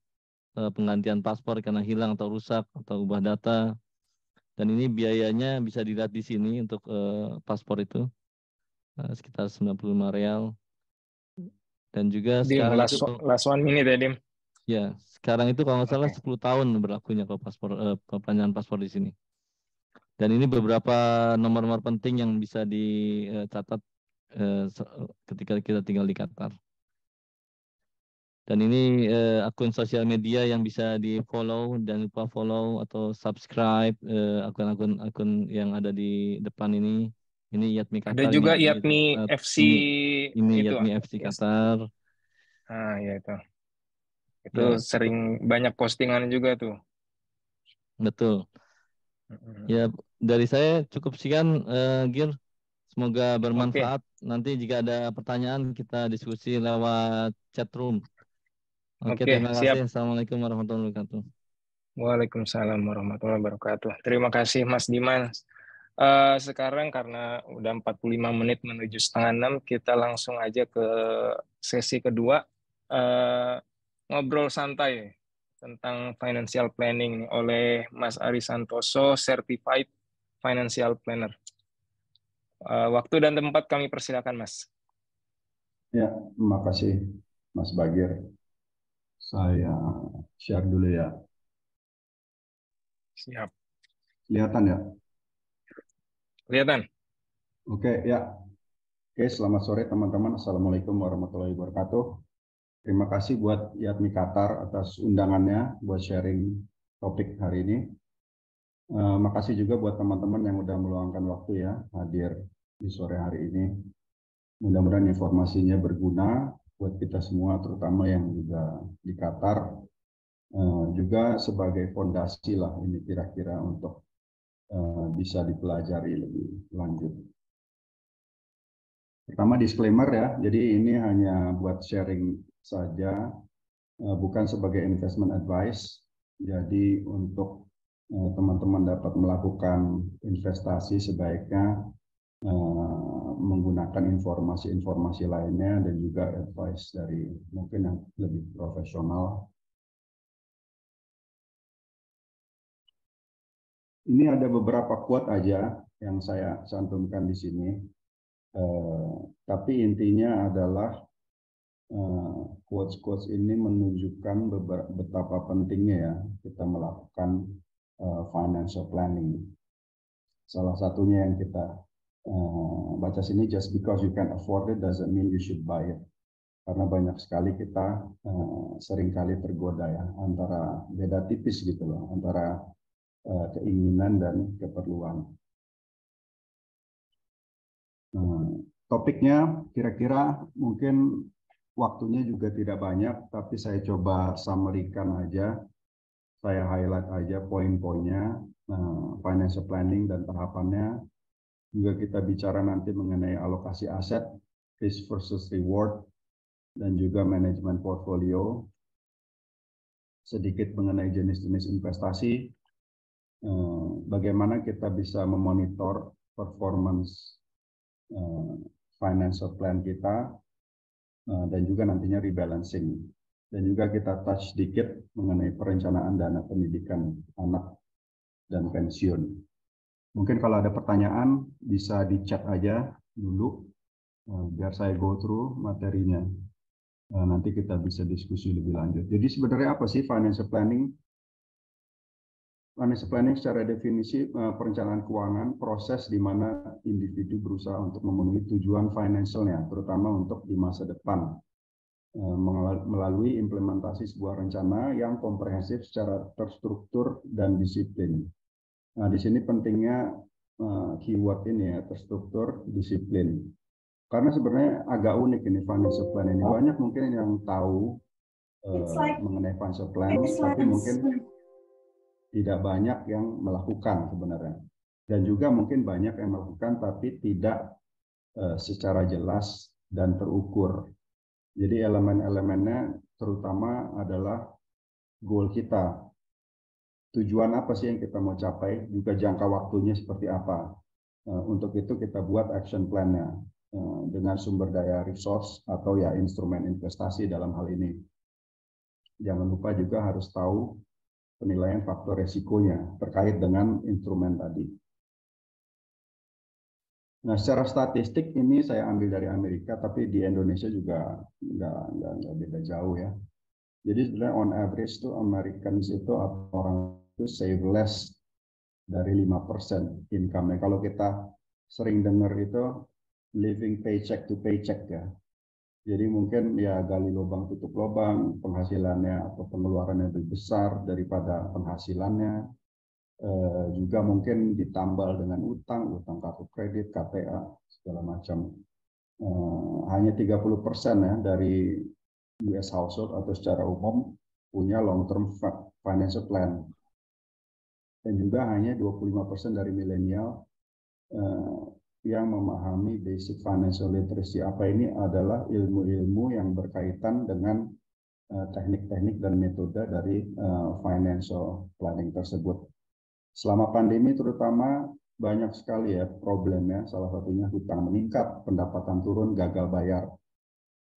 penggantian paspor karena hilang atau rusak atau ubah data. Dan ini biayanya bisa dilihat di sini untuk paspor itu sekitar 95 real. Dan juga Dim, sekarang last 1 minute ya, Dim. Ya, sekarang itu kalau nggak salah 10 tahun berlakunya kalau perpanjangan paspor di sini. Dan ini beberapa nomor-nomor penting yang bisa dicatat ketika kita tinggal di Qatar. Dan ini akun sosial media yang bisa di-follow, dan lupa follow atau subscribe akun-akun yang ada di depan ini. Ini Yatmi Qatar. Ada juga Yatmi FC ini itu. Yatmi FC Qatar. Ah, ya itu. Itu ya, sering banyak postingan juga tuh. Betul. Ya, dari saya cukup sekian, Gir. Semoga bermanfaat. Nanti jika ada pertanyaan kita diskusi lewat chat room. Oke, terima kasih. Assalamualaikum warahmatullahi wabarakatuh. Waalaikumsalam warahmatullahi wabarakatuh. Terima kasih Mas Dimas. Sekarang karena udah 45 menit menuju 5:30, kita langsung aja ke sesi kedua. Ngobrol santai tentang financial planning oleh Mas Ari Santoso, Certified Financial Planner. Waktu dan tempat kami persilakan, Mas. Ya, terima kasih Mas Bagir. Saya share dulu ya. Siap. Kelihatan ya? Kelihatan. Oke, ya. Oke, selamat sore teman-teman. Assalamualaikum warahmatullahi wabarakatuh. Terima kasih buat Yatmi Qatar atas undangannya buat sharing topik hari ini. Makasih juga buat teman-teman yang udah meluangkan waktu ya hadir di sore hari ini. Mudah-mudahan informasinya berguna buat kita semua, terutama yang juga di Qatar, juga sebagai fondasi lah ini kira-kira untuk bisa dipelajari lebih lanjut. Pertama disclaimer ya, jadi ini hanya buat sharing saja, bukan sebagai investment advice. Jadi untuk teman-teman dapat melakukan investasi sebaiknya menggunakan informasi-informasi lainnya dan juga advice dari mungkin yang lebih profesional. Ini ada beberapa quote aja yang saya cantumkan di sini, tapi intinya adalah quotes-quotes ini menunjukkan betapa pentingnya ya kita melakukan financial planning. Salah satunya yang kita baca sini, just because you can afford it doesn't mean you should buy it. Karena banyak sekali kita seringkali tergoda ya, antara beda tipis gitu loh, antara keinginan dan keperluan. Topiknya kira-kira mungkin waktunya juga tidak banyak, tapi saya coba summary-kan aja, saya highlight aja poin-poinnya, financial planning dan tahapannya. Juga kita bicara nanti mengenai alokasi aset, risk versus reward, dan juga manajemen portfolio. Sedikit mengenai jenis-jenis investasi, bagaimana kita bisa memonitor performance financial plan kita, dan juga nantinya rebalancing. Dan juga kita touch sedikit mengenai perencanaan dana pendidikan anak dan pensiun. Mungkin kalau ada pertanyaan bisa di chat aja dulu biar saya go through materinya. Nanti kita bisa diskusi lebih lanjut. Jadi sebenarnya apa sih financial planning? Financial planning secara definisi perencanaan keuangan, proses di mana individu berusaha untuk memenuhi tujuan financialnya, terutama untuk di masa depan, melalui implementasi sebuah rencana yang komprehensif secara terstruktur dan disiplin. Nah, di sini pentingnya keyword ini ya, terstruktur, disiplin. Karena sebenarnya agak unik ini financial plan ini. Banyak mungkin yang tahu mengenai financial plan, tapi mungkin tidak banyak yang melakukan sebenarnya. Dan juga mungkin banyak yang melakukan tapi tidak secara jelas dan terukur. Jadi elemen-elemennya terutama adalah goal kita. Tujuan apa sih yang kita mau capai, juga jangka waktunya seperti apa. Untuk itu kita buat action plan-nya dengan sumber daya resource atau ya instrumen investasi dalam hal ini. Jangan lupa juga harus tahu penilaian faktor resikonya terkait dengan instrumen tadi. Nah, secara statistik ini saya ambil dari Amerika, tapi di Indonesia juga nggak beda jauh ya. Jadi sebenarnya on average tuh Americans itu orang itu save less dari 5% income-nya. Kalau kita sering dengar itu living paycheck to paycheck ya. Jadi mungkin ya gali lubang tutup lubang, penghasilannya atau pengeluarannya lebih besar daripada penghasilannya. Juga mungkin ditambal dengan utang kartu kredit, KTA, segala macam. Hanya 30% ya dari US household atau secara umum punya long term financial plan. Dan juga hanya 25% dari milenial yang memahami basic financial literacy. Apa ini adalah ilmu-ilmu yang berkaitan dengan teknik-teknik dan metode dari financial planning tersebut. Selama pandemi terutama banyak sekali ya problemnya, salah satunya hutang meningkat, pendapatan turun, gagal bayar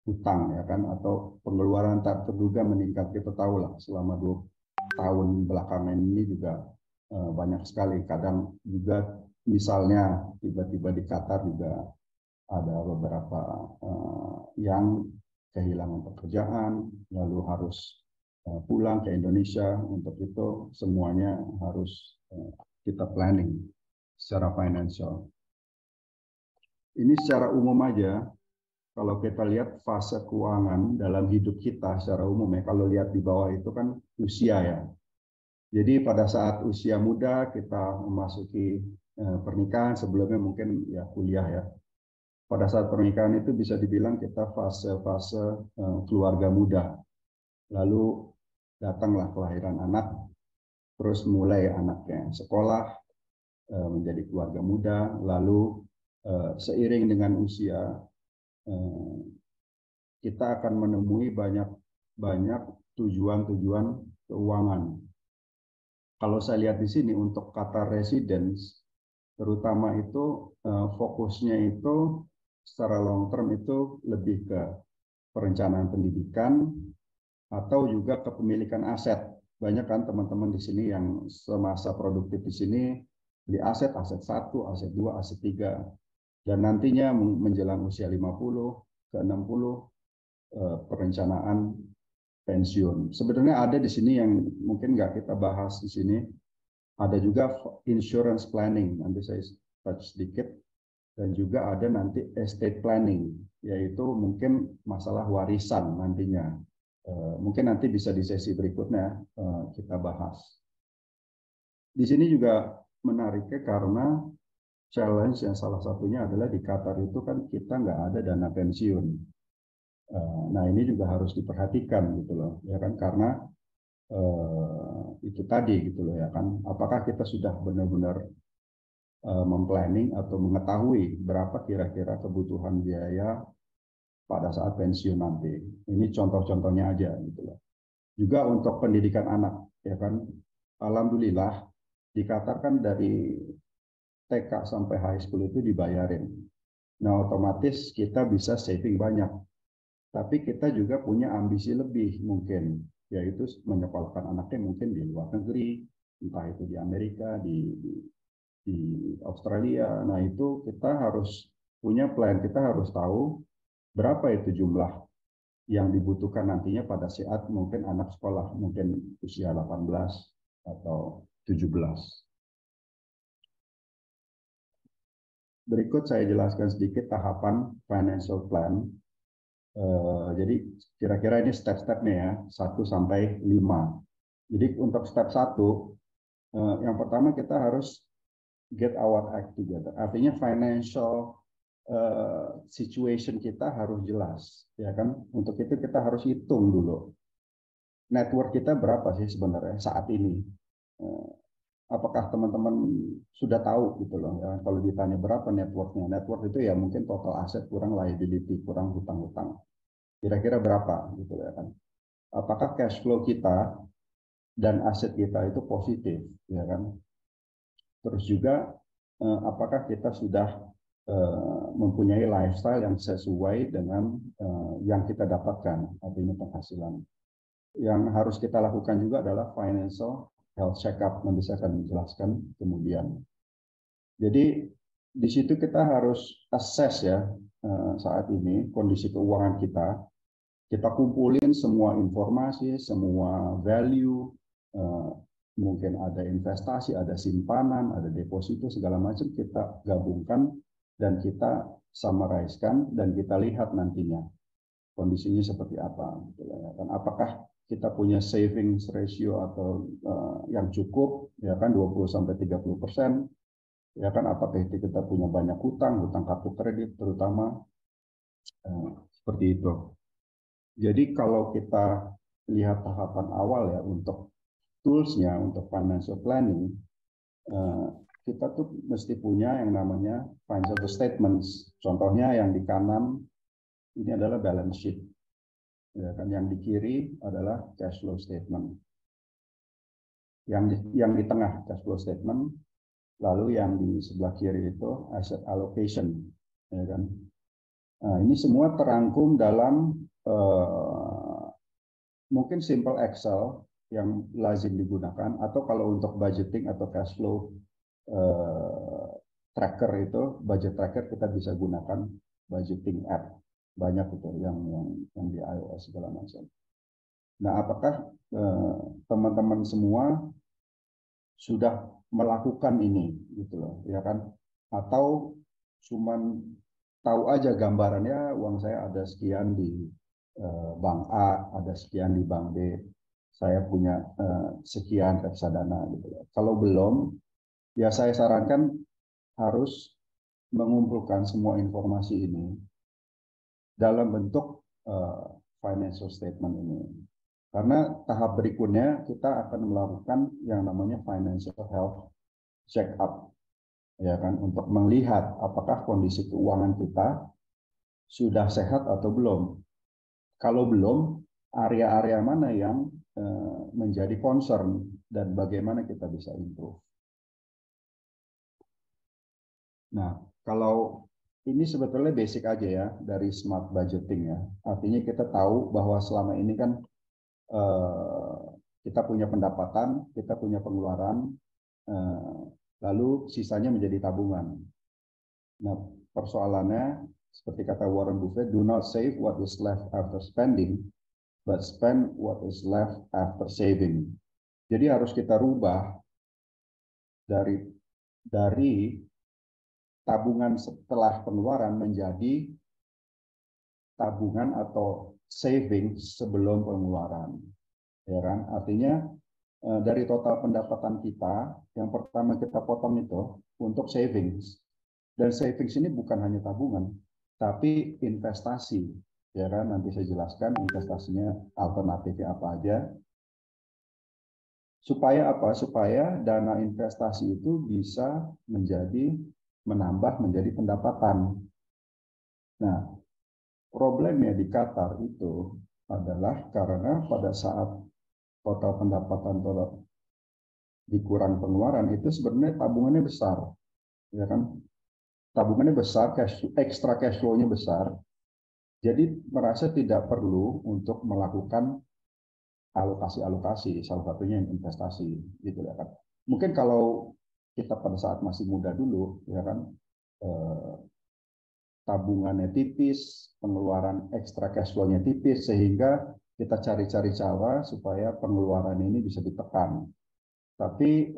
hutang ya kan, atau pengeluaran tak terduga meningkat. Kita tahu lah selama 2 tahun belakangan ini juga banyak sekali. Kadang juga misalnya tiba-tiba di Qatar juga ada beberapa yang kehilangan pekerjaan, lalu harus pulang ke Indonesia. Untuk itu semuanya harus kita planning secara financial. Ini secara umum aja. Kalau kita lihat fase keuangan dalam hidup kita secara umum ya, kalau lihat di bawah itu kan usia ya. Jadi pada saat usia muda kita memasuki pernikahan, sebelumnya mungkin ya kuliah ya. Pada saat pernikahan itu bisa dibilang kita fase-fase keluarga muda. Lalu datanglah kelahiran anak, terus mulai anaknya sekolah, menjadi keluarga muda, lalu seiring dengan usia kita akan menemui banyak tujuan-tujuan keuangan. Kalau saya lihat di sini untuk Qatar Residence, terutama itu fokusnya itu secara long term itu lebih ke perencanaan pendidikan atau juga kepemilikan aset. Banyak kan teman-teman di sini yang semasa produktif di sini beli aset 1, aset 2, aset 3. Dan nantinya menjelang usia 50 ke 60 perencanaan pensiun. Sebenarnya ada di sini yang mungkin nggak kita bahas di sini. Ada juga insurance planning, nanti saya touch sedikit. Dan juga ada nanti estate planning, yaitu mungkin masalah warisan nantinya. Mungkin nanti bisa di sesi berikutnya kita bahas. Di sini juga menariknya karena challenge yang salah satunya adalah di Qatar itu kan kita nggak ada dana pensiun. Nah ini juga harus diperhatikan gitu loh, ya kan, karena itu tadi gitu loh ya kan, apakah kita sudah benar-benar memplanning atau mengetahui berapa kira-kira kebutuhan biaya pada saat pensiun nanti. Ini contoh-contohnya aja gitu loh. Juga untuk pendidikan anak, ya kan, alhamdulillah di Qatar kan dari TK sampai high school itu dibayarin. Nah otomatis kita bisa saving banyak. Tapi kita juga punya ambisi lebih mungkin, yaitu menyekolahkan anaknya mungkin di luar negeri, entah itu di Amerika, di Australia. Nah itu kita harus punya plan, kita harus tahu berapa itu jumlah yang dibutuhkan nantinya pada saat mungkin anak sekolah, mungkin usia 18 atau 17. Berikut saya jelaskan sedikit tahapan financial plan. Jadi kira-kira ini step-stepnya ya, 1 sampai 5. Jadi untuk step 1, yang pertama kita harus get our act together. Artinya financial situation kita harus jelas, ya kan? Untuk itu kita harus hitung dulu. Network kita berapa sih sebenarnya saat ini? Apakah teman-teman sudah tahu gitu loh? Ya, kalau ditanya berapa networknya? Network itu ya mungkin total aset kurang liability, kurang hutang-hutang. Kira-kira berapa gitu ya kan? Apakah cash flow kita dan aset kita itu positif, ya kan? Terus juga apakah kita sudah mempunyai lifestyle yang sesuai dengan yang kita dapatkan, artinya penghasilan. Yang harus kita lakukan juga adalah financial health check-up, nanti saya akan menjelaskan kemudian. Jadi di situ kita harus assess ya saat ini kondisi keuangan kita. Kita kumpulin semua informasi, semua value, mungkin ada investasi, ada simpanan, ada deposito, segala macam kita gabungkan dan kita summarize-kan dan kita lihat nantinya kondisinya seperti apa. Dan apakah kita punya savings ratio atau yang cukup, ya kan 20-30%, ya kan, apakah kita punya banyak hutang kartu kredit terutama, seperti itu. Jadi kalau kita lihat tahapan awal ya untuk tools-nya, untuk financial planning, kita tuh mesti punya yang namanya financial statements. Contohnya yang di kanan ini adalah balance sheet. Ya kan, yang di kiri adalah cash flow statement. Yang di tengah cash flow statement, lalu yang di sebelah kiri itu asset allocation, ya kan. Nah, ini semua terangkum dalam mungkin simple Excel yang lazim digunakan, atau kalau untuk budgeting atau cash flow tracker itu, budget tracker kita bisa gunakan budgeting app. Banyak itu yang di iOS segala macam. Nah, apakah teman-teman semua sudah melakukan ini gitu loh, ya kan? Atau cuman tahu aja gambarannya, uang saya ada sekian di bank A, ada sekian di bank B, saya punya sekian reksadana gitu loh. Kalau belum, ya saya sarankan harus mengumpulkan semua informasi ini dalam bentuk financial statement ini. Karena tahap berikutnya kita akan melakukan yang namanya financial health check up, ya kan, untuk melihat apakah kondisi keuangan kita sudah sehat atau belum. Kalau belum, area-area mana yang menjadi concern dan bagaimana kita bisa improve. Nah, kalau ini sebetulnya basic aja ya dari smart budgeting ya. Artinya kita tahu bahwa selama ini kan kita punya pendapatan, kita punya pengeluaran, lalu sisanya menjadi tabungan. Nah, persoalannya seperti kata Warren Buffett, do not save what is left after spending, but spend what is left after saving. Jadi harus kita rubah dari tabungan setelah pengeluaran menjadi tabungan atau saving sebelum pengeluaran. Ya kan? Artinya dari total pendapatan kita, yang pertama kita potong itu untuk savings. Dan savings ini bukan hanya tabungan, tapi investasi. Ya kan? Nanti saya jelaskan investasinya alternatifnya apa aja. Supaya apa? Supaya dana investasi itu bisa menambah menjadi pendapatan. Nah, problemnya di Qatar itu adalah karena pada saat total pendapatan dikurang pengeluaran itu sebenarnya tabungannya besar, ya kan? Tabungannya besar, extra cash flow-nya besar. Jadi merasa tidak perlu untuk melakukan alokasi-alokasi, salah satunya yang investasi, gitu ya kan. Mungkin kalau kita pada saat masih muda dulu, ya kan, tabungannya tipis, pengeluaran extra cash flow-nya tipis, sehingga kita cari-cari cara supaya pengeluaran ini bisa ditekan. Tapi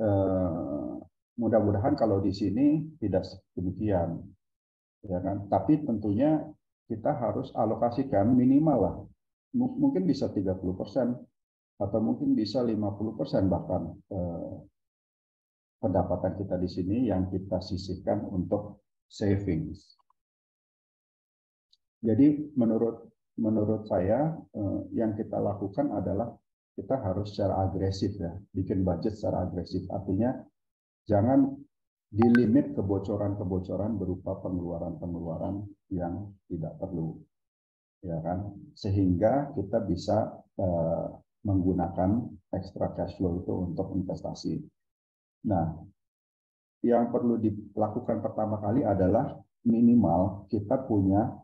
mudah-mudahan kalau di sini tidak demikian, ya kan. Tapi tentunya kita harus alokasikan minimal lah, mungkin bisa 30% atau mungkin bisa 50% bahkan pendapatan kita di sini yang kita sisihkan untuk savings. Jadi menurut saya yang kita lakukan adalah kita harus secara agresif ya, bikin budget secara agresif. Artinya jangan dilimit kebocoran-kebocoran berupa pengeluaran-pengeluaran yang tidak perlu, ya kan? Sehingga kita bisa menggunakan extra cash flow itu untuk investasi. Nah, yang perlu dilakukan pertama kali adalah minimal kita punya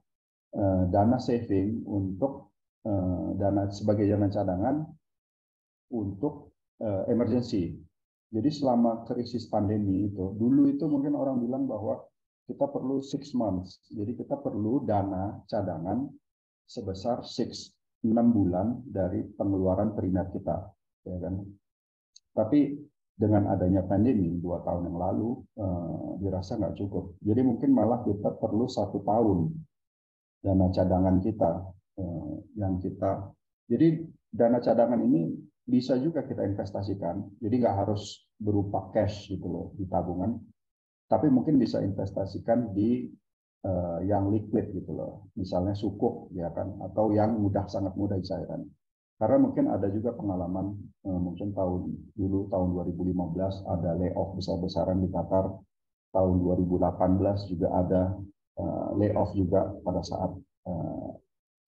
dana saving untuk sebagai dana cadangan untuk emergency. Jadi selama krisis pandemi itu, dulu itu mungkin orang bilang bahwa kita perlu 6 months. Jadi kita perlu dana cadangan sebesar 6 bulan dari pengeluaran primer kita, ya kan? Tapi dengan adanya pandemi 2 tahun yang lalu dirasa nggak cukup. Jadi mungkin malah kita perlu 1 tahun dana cadangan kita Jadi dana cadangan ini bisa juga kita investasikan. Jadi nggak harus berupa cash gitu loh di tabungan, tapi mungkin bisa investasikan di yang liquid gitu loh, misalnya sukuk ya kan, atau yang sangat mudah cairkan. Karena mungkin ada juga pengalaman mungkin tahun 2015 ada layoff besar-besaran di Qatar, tahun 2018 juga ada layoff juga pada saat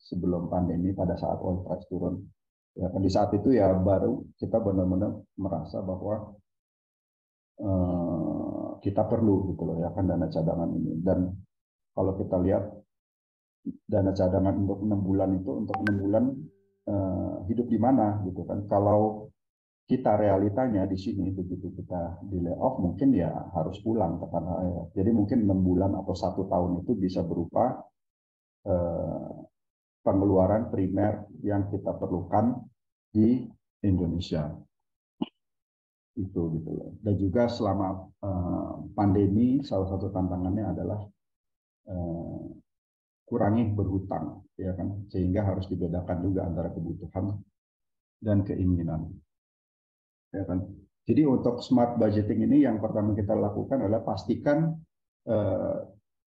sebelum pandemi, pada saat oil price turun. Ya, di saat itu ya baru kita benar-benar merasa bahwa kita perlu gitu loh ya kan dana cadangan ini. Dan kalau kita lihat dana cadangan untuk 6 bulan itu, untuk 6 bulan hidup di mana gitu kan. Kalau kita realitanya di sini begitu kita di layoff mungkin ya harus pulang ke tanah air. Jadi mungkin 6 bulan atau 1 tahun itu bisa berupa pengeluaran primer yang kita perlukan di Indonesia. Itu gitu loh. Dan juga selama pandemi salah satu tantangannya adalah kurangi berhutang, ya kan, sehingga harus dibedakan juga antara kebutuhan dan keinginan, ya kan. Jadi untuk smart budgeting ini yang pertama kita lakukan adalah pastikan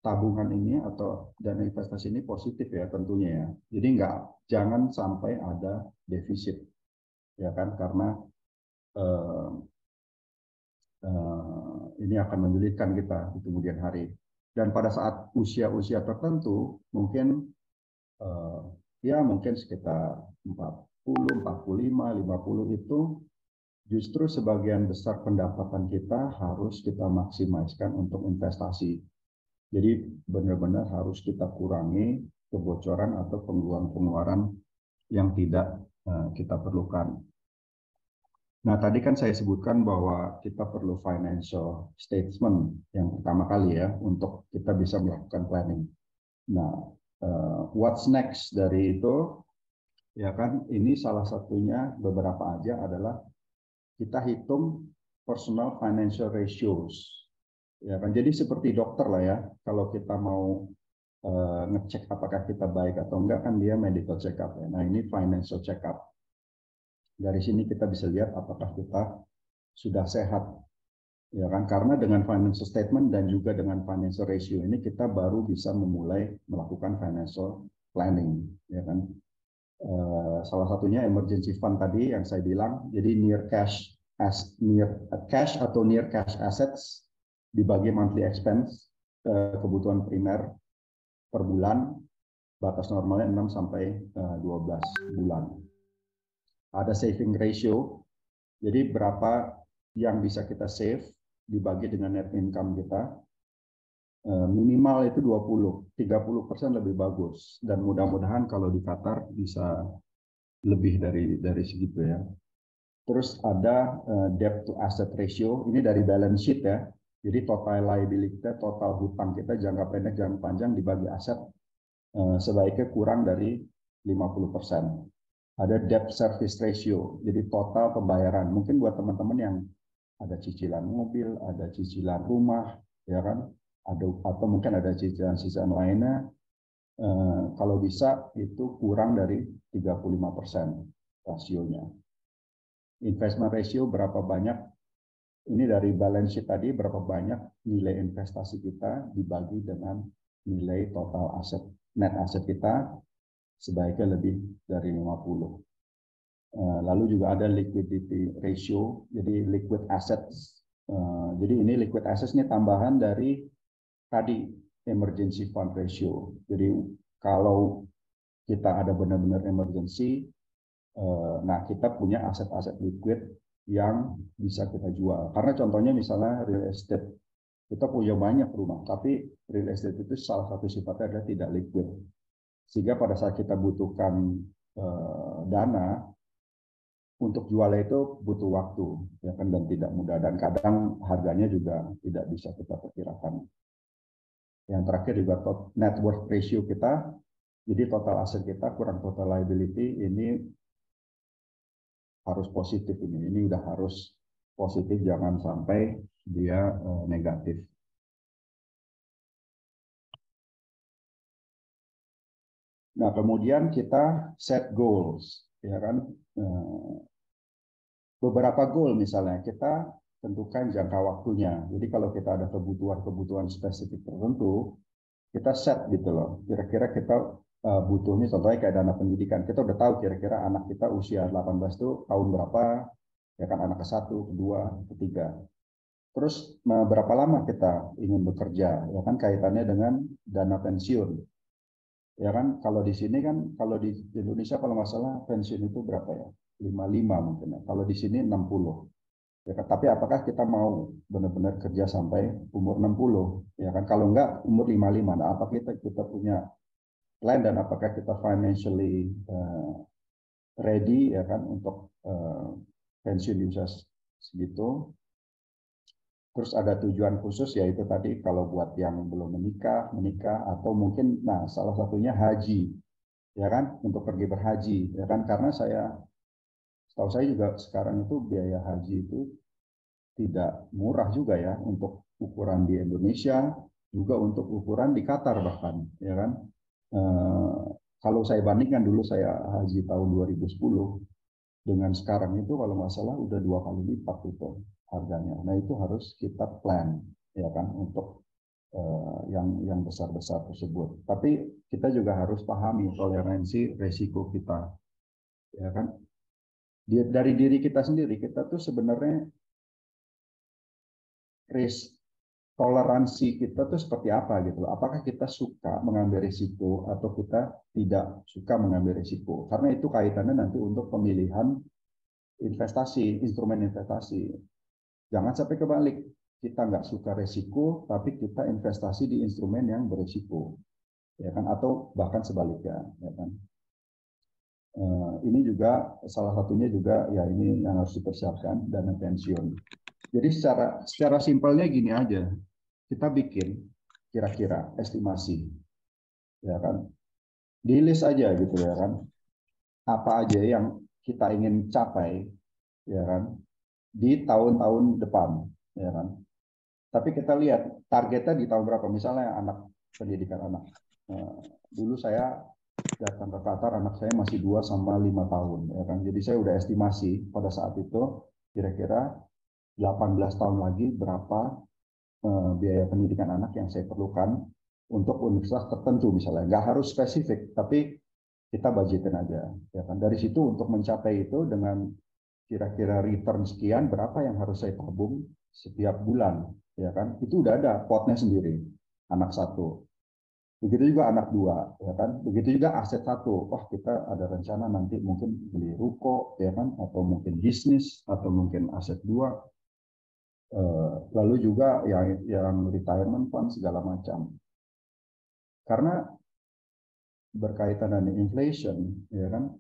tabungan ini atau dana investasi ini positif ya tentunya ya. Jadi jangan sampai ada defisit, ya kan, karena ini akan menyulitkan kita di kemudian hari. Dan pada saat usia-usia tertentu, mungkin ya mungkin sekitar 40, 45, 50 itu justru sebagian besar pendapatan kita harus kita maksimalkan untuk investasi. Jadi benar-benar harus kita kurangi kebocoran atau pengeluaran-pengeluaran yang tidak kita perlukan. Nah, tadi kan saya sebutkan bahwa kita perlu financial statement yang pertama kali ya untuk kita bisa melakukan planning. Nah, what's next dari itu? Ya kan, ini salah satunya beberapa aja adalah kita hitung personal financial ratios. Ya kan, jadi seperti dokter lah ya, kalau kita mau ngecek apakah kita baik atau enggak kan dia medical check up ya. Nah, ini financial check up. Dari sini kita bisa lihat apakah kita sudah sehat, ya kan? Karena dengan financial statement dan juga dengan financial ratio ini kita baru bisa memulai melakukan financial planning, ya kan? Salah satunya emergency fund tadi yang saya bilang, jadi near cash atau near cash assets dibagi monthly expense kebutuhan primer per bulan, batas normalnya 6 sampai 12 bulan. Ada saving ratio, jadi berapa yang bisa kita save dibagi dengan net income kita. Minimal itu 20, 30% lebih bagus. Dan mudah-mudahan kalau di Qatar bisa lebih dari segitu ya. Terus ada debt to asset ratio, ini dari balance sheet ya. Jadi total liability kita, total hutang kita jangka pendek, jangka panjang dibagi aset sebaiknya kurang dari 50%. Ada debt service ratio, jadi total pembayaran. Mungkin buat teman-teman yang ada cicilan mobil, ada cicilan rumah, ya kan? Atau mungkin ada cicilan-cicilan lainnya. Kalau bisa itu kurang dari 35% rasionya. Investment ratio berapa banyak? Ini dari balance sheet tadi berapa banyak nilai investasi kita dibagi dengan nilai total aset, net aset kita. Sebaiknya lebih dari 50. Lalu juga ada liquidity ratio, jadi liquid assets. Jadi ini liquid assets ini tambahan dari tadi emergency fund ratio. Jadi kalau kita ada benar-benar emergency, nah kita punya aset-aset liquid yang bisa kita jual. Karena contohnya misalnya real estate, kita punya banyak rumah, tapi real estate itu salah satu sifatnya adalah tidak liquid. Sehingga pada saat kita butuhkan dana untuk jual itu butuh waktu, ya kan, dan tidak mudah, dan kadang harganya juga tidak bisa kita perkirakan. Yang terakhir juga net worth ratio kita, jadi total aset kita kurang total liability, ini harus positif, ini udah harus positif, jangan sampai dia negatif. Nah, kemudian kita set goals, ya kan? Beberapa goal misalnya kita tentukan jangka waktunya. Jadi kalau kita ada kebutuhan spesifik tertentu, kita set gitu loh. Kira-kira kita butuhnya, contohnya kayak dana pendidikan. Kita udah tahu kira-kira anak kita usia 18 itu tahun berapa, ya kan, anak ke-1, ke-2, ke-3. Terus berapa lama kita ingin bekerja, ya kan, kaitannya dengan dana pensiun. Ya kan, kalau di sini kan, kalau di Indonesia kalau nggak salah pensiun itu berapa ya? 55 mungkin ya. Kalau di sini 60. Ya kan, tapi apakah kita mau benar-benar kerja sampai umur 60? Ya kan, kalau nggak umur 55. Nah, apakah kita punya plan dan apakah kita financially ready, ya kan, untuk pensiun di usia segitu? Terus ada tujuan khusus, yaitu tadi kalau buat yang belum menikah, atau mungkin, nah salah satunya haji, ya kan, untuk pergi berhaji, ya kan, karena setahu saya juga sekarang itu biaya haji itu tidak murah juga ya, untuk ukuran di Indonesia, juga untuk ukuran di Qatar bahkan, ya kan. Kalau saya bandingkan dulu saya haji tahun 2010 dengan sekarang itu kalau nggak salah udah 2 kali lipat itu harganya. Nah itu harus kita plan, ya kan, untuk yang besar-besar tersebut. Tapi kita juga harus pahami toleransi resiko kita, ya kan. Dari diri kita sendiri, kita tuh sebenarnya toleransi kita tuh seperti apa gitu. Apakah kita suka mengambil risiko atau kita tidak suka mengambil risiko? Karena itu kaitannya nanti untuk pemilihan investasi, instrumen investasi. Jangan sampai kebalik. Kita nggak suka risiko, tapi kita investasi di instrumen yang berisiko, ya kan? Atau bahkan sebaliknya, ya kan? Ini juga salah satunya juga ya ini yang harus dipersiapkan, dana pensiun. Jadi secara simpelnya gini aja, kita bikin kira-kira estimasi, ya kan, di list aja gitu ya kan, apa aja yang kita ingin capai, ya kan, di tahun-tahun depan, ya kan. Tapi kita lihat targetnya di tahun berapa, misalnya anak pendidikan anak. Dulu saya datang ke Qatar, anak saya masih 2-5 tahun, ya kan. Jadi saya udah estimasi pada saat itu kira-kira 18 tahun lagi berapa biaya pendidikan anak yang saya perlukan untuk universitas tertentu misalnya. Nggak harus spesifik, tapi kita budgetin aja, ya kan. Dari situ untuk mencapai itu dengan kira-kira return sekian, berapa yang harus saya tabung setiap bulan, ya kan. Itu udah ada potnya sendiri, anak satu. Begitu juga anak dua, ya kan. Begitu juga aset satu. Wah, kita ada rencana nanti mungkin beli ruko, ya kan, atau mungkin bisnis, atau mungkin aset dua. Lalu juga yang retirement fund segala macam. Karena berkaitan dengan inflation, ya kan,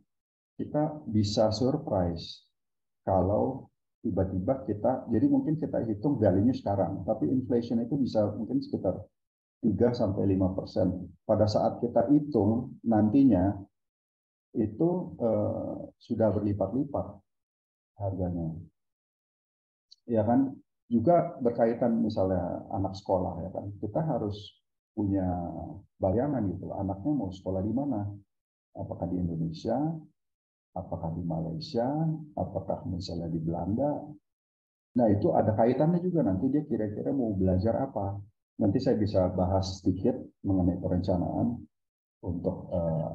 kita bisa surprise kalau tiba-tiba kita, jadi mungkin kita hitung value-nya sekarang, tapi inflation itu bisa mungkin sekitar 3-5%. Pada saat kita hitung nantinya itu sudah berlipat-lipat harganya, ya kan. Juga berkaitan misalnya anak sekolah, ya kan, kita harus punya bayangan gitu, anaknya mau sekolah di mana, apakah di Indonesia, apakah di Malaysia, apakah misalnya di Belanda. Nah itu ada kaitannya juga, nanti dia kira-kira mau belajar apa. Nanti saya bisa bahas sedikit mengenai perencanaan untuk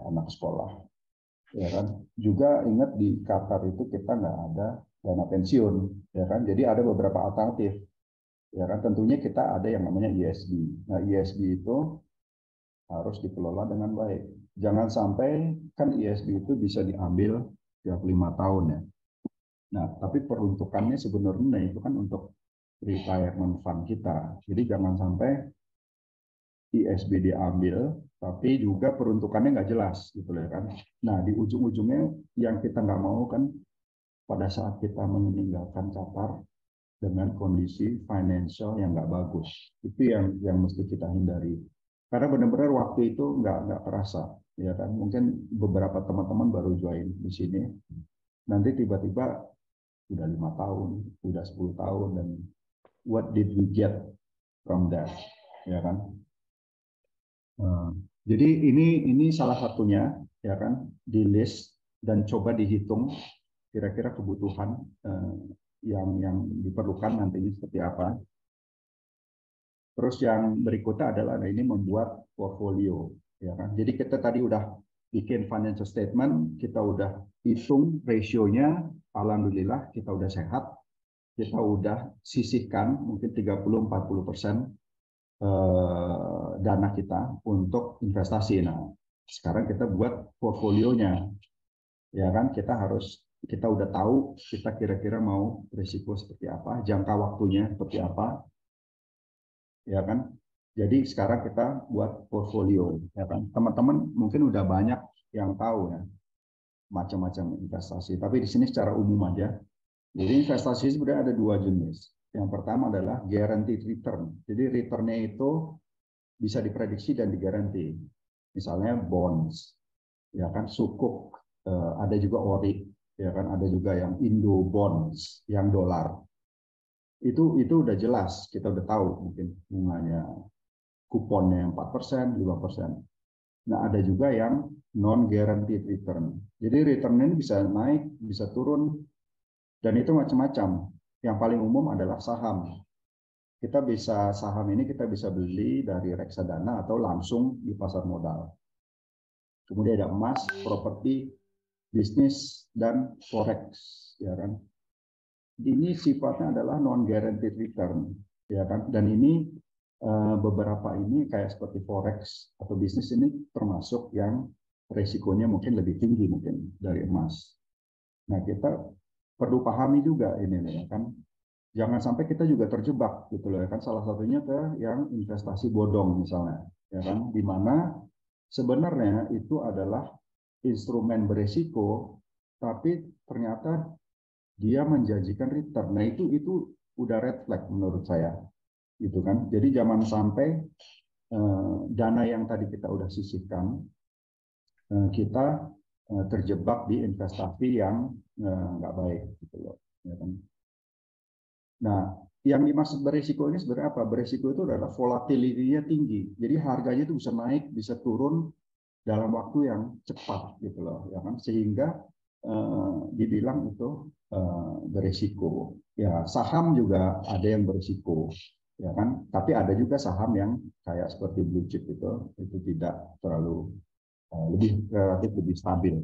anak sekolah, ya kan. Juga ingat di Qatar itu kita nggak ada dana pensiun, ya kan. Jadi ada beberapa alternatif, ya kan. Tentunya kita ada yang namanya ISB. Nah ISB itu harus dikelola dengan baik. Jangan sampai kan ISB itu bisa diambil tiap 5 tahun ya. Nah tapi peruntukannya sebenarnya itu kan untuk retirement fund kita. Jadi jangan sampai ISB diambil, tapi juga peruntukannya nggak jelas, gitu ya kan. Nah di ujung-ujungnya yang kita nggak mau kan pada saat kita meninggalkan Qatar dengan kondisi financial yang nggak bagus. Itu yang mesti kita hindari. Karena benar-benar waktu itu nggak terasa, ya kan. Mungkin beberapa teman-teman baru join di sini, nanti tiba-tiba udah 5 tahun, udah 10 tahun, dan what did we get from that, ya kan? Jadi ini salah satunya, ya kan, di list dan coba dihitung kira-kira kebutuhan yang diperlukan nantinya seperti apa. Terus yang berikutnya adalah ini membuat portfolio, ya kan? Jadi kita tadi udah bikin financial statement, kita udah hitung rasionya, alhamdulillah kita udah sehat. Kita udah sisihkan mungkin 30-40% dana kita untuk investasi. Nah, sekarang kita buat portfolionya, ya kan. Kita udah tahu kita kira-kira mau risiko seperti apa, jangka waktunya seperti apa, ya kan. Jadi sekarang kita buat portfolio, ya kan. Teman-teman mungkin udah banyak yang tahu ya macam-macam investasi, tapi di sini secara umum aja. Jadi investasi sebenarnya ada 2 jenis. Yang pertama adalah guaranteed return. Jadi returnnya itu bisa diprediksi dan digaranti. Misalnya bonds, ya kan, sukuk, ada juga ori, ya kan, ada juga yang Indo bonds, yang dolar. Itu udah jelas, kita udah tahu mungkin bunganya, kuponnya 4%, 5%. Nah, ada juga yang non guaranteed return. Jadi returnnya bisa naik, bisa turun. Dan itu macam-macam. Yang paling umum adalah saham. Saham ini kita bisa beli dari reksadana atau langsung di pasar modal. Kemudian ada emas, properti, bisnis, dan forex, ya kan. Ini sifatnya adalah non guaranteed return, ya kan. Dan ini beberapa ini kayak seperti forex atau bisnis ini termasuk yang resikonya mungkin lebih tinggi mungkin dari emas. Nah, kita perlu pahami juga ini ya kan. Jangan sampai kita juga terjebak gitu loh ya kan. Salah satunya ke yang investasi bodong misalnya, ya kan, di mana sebenarnya itu adalah instrumen beresiko, tapi ternyata dia menjanjikan return. Nah, itu udah red flag menurut saya, gitu kan. Jadi jangan sampai dana yang tadi kita udah sisihkan kita terjebak di investasi yang nggak baik, gitu loh, ya kan. Nah, yang dimaksud beresiko ini sebenarnya apa? Beresiko itu adalah volatility-nya tinggi. Jadi harganya itu bisa naik, bisa turun dalam waktu yang cepat, gitu loh, ya kan. Sehingga dibilang itu beresiko. Ya, saham juga ada yang beresiko, ya kan. Tapi ada juga saham yang kayak seperti blue chip itu tidak terlalu relatif lebih stabil,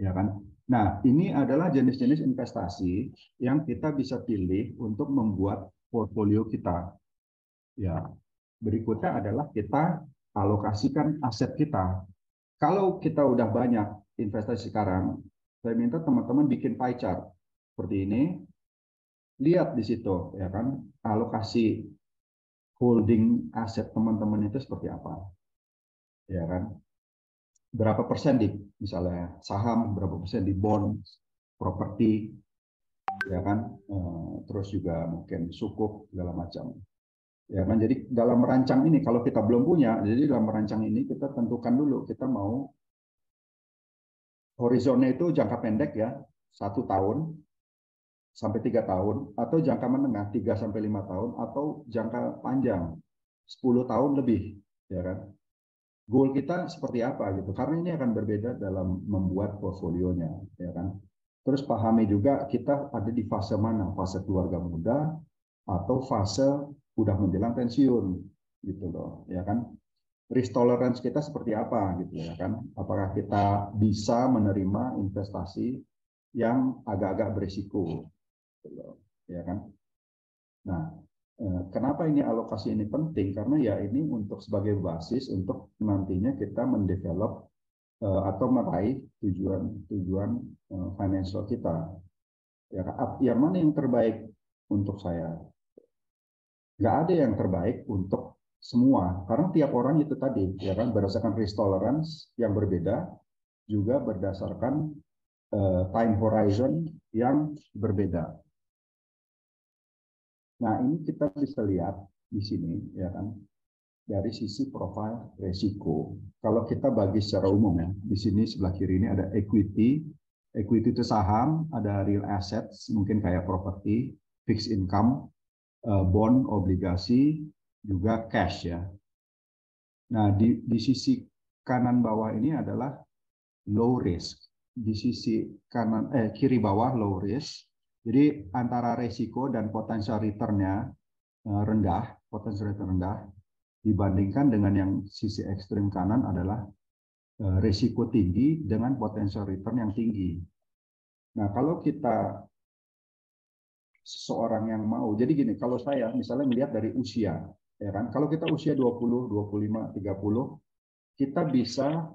ya kan. Nah, ini adalah jenis-jenis investasi yang kita bisa pilih untuk membuat portfolio kita. Ya, berikutnya adalah kita alokasikan aset kita. Kalau kita udah banyak investasi sekarang, saya minta teman-teman bikin pie chart seperti ini. Lihat di situ, ya kan, alokasi holding aset teman-teman itu seperti apa, ya kan. Berapa persen di misalnya saham, berapa persen di bond, properti, ya kan, terus juga mungkin sukuk segala macam, ya kan. Jadi dalam merancang ini kalau kita belum punya, jadi dalam merancang ini kita tentukan dulu kita mau horizonnya itu jangka pendek ya 1 tahun sampai 3 tahun, atau jangka menengah 3 sampai 5 tahun, atau jangka panjang 10 tahun lebih, ya kan. Goal kita seperti apa gitu, karena ini akan berbeda dalam membuat portfolionya, ya kan. Terus pahami juga kita ada di fase mana, fase keluarga muda atau fase udah menjelang pensiun, gitu loh, ya kan. Risk tolerance kita seperti apa gitu, ya kan. Apakah kita bisa menerima investasi yang agak-agak berisiko, gitu loh, ya kan. Nah, kenapa ini alokasi ini penting? Karena ya ini untuk sebagai basis untuk nantinya kita mendevelop atau meraih tujuan financial kita. Ya, yang mana yang terbaik untuk saya? Nggak ada yang terbaik untuk semua, karena tiap orang itu tadi, ya kan, berdasarkan risk tolerance yang berbeda, juga berdasarkan time horizon yang berbeda. Nah, ini kita bisa lihat di sini, ya kan, dari sisi profil resiko. Kalau kita bagi secara umum ya, di sini sebelah kiri ini ada equity. Equity itu saham, ada real assets, mungkin kayak properti, fixed income, bond, obligasi, juga cash ya. Nah, di sisi kanan bawah ini adalah low risk. Di sisi kanan kiri bawah low risk. Jadi antara resiko dan potensial return-nya rendah, potensial return rendah, dibandingkan dengan yang sisi ekstrim kanan adalah resiko tinggi dengan potensial return yang tinggi. Nah, kalau kita seseorang yang mau, jadi gini, kalau saya misalnya melihat dari usia, ya kan, kalau kita usia 20, 25, 30, kita bisa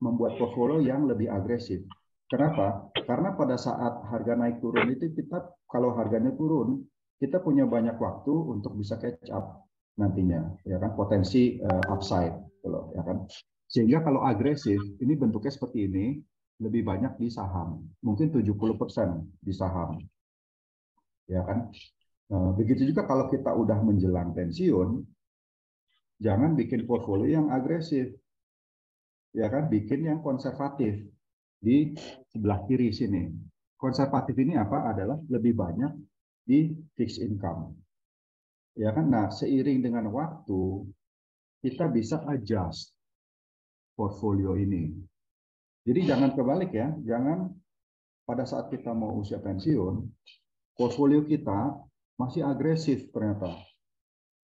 membuat portfolio yang lebih agresif. Kenapa? Karena pada saat harga naik turun itu kita, kalau harganya turun, kita punya banyak waktu untuk bisa catch up nantinya, ya kan, potensi upside, ya kan. Sehingga kalau agresif, ini bentuknya seperti ini, lebih banyak di saham, mungkin 70% di saham, ya kan. Begitu juga kalau kita udah menjelang pensiun, jangan bikin portfolio yang agresif, ya kan, bikin yang konservatif. Di sebelah kiri sini, konservatif ini apa? Adalah lebih banyak di fixed income, ya kan. Nah, seiring dengan waktu kita bisa adjust portfolio ini. Jadi jangan kebalik ya, jangan pada saat kita mau usia pensiun portfolio kita masih agresif ternyata,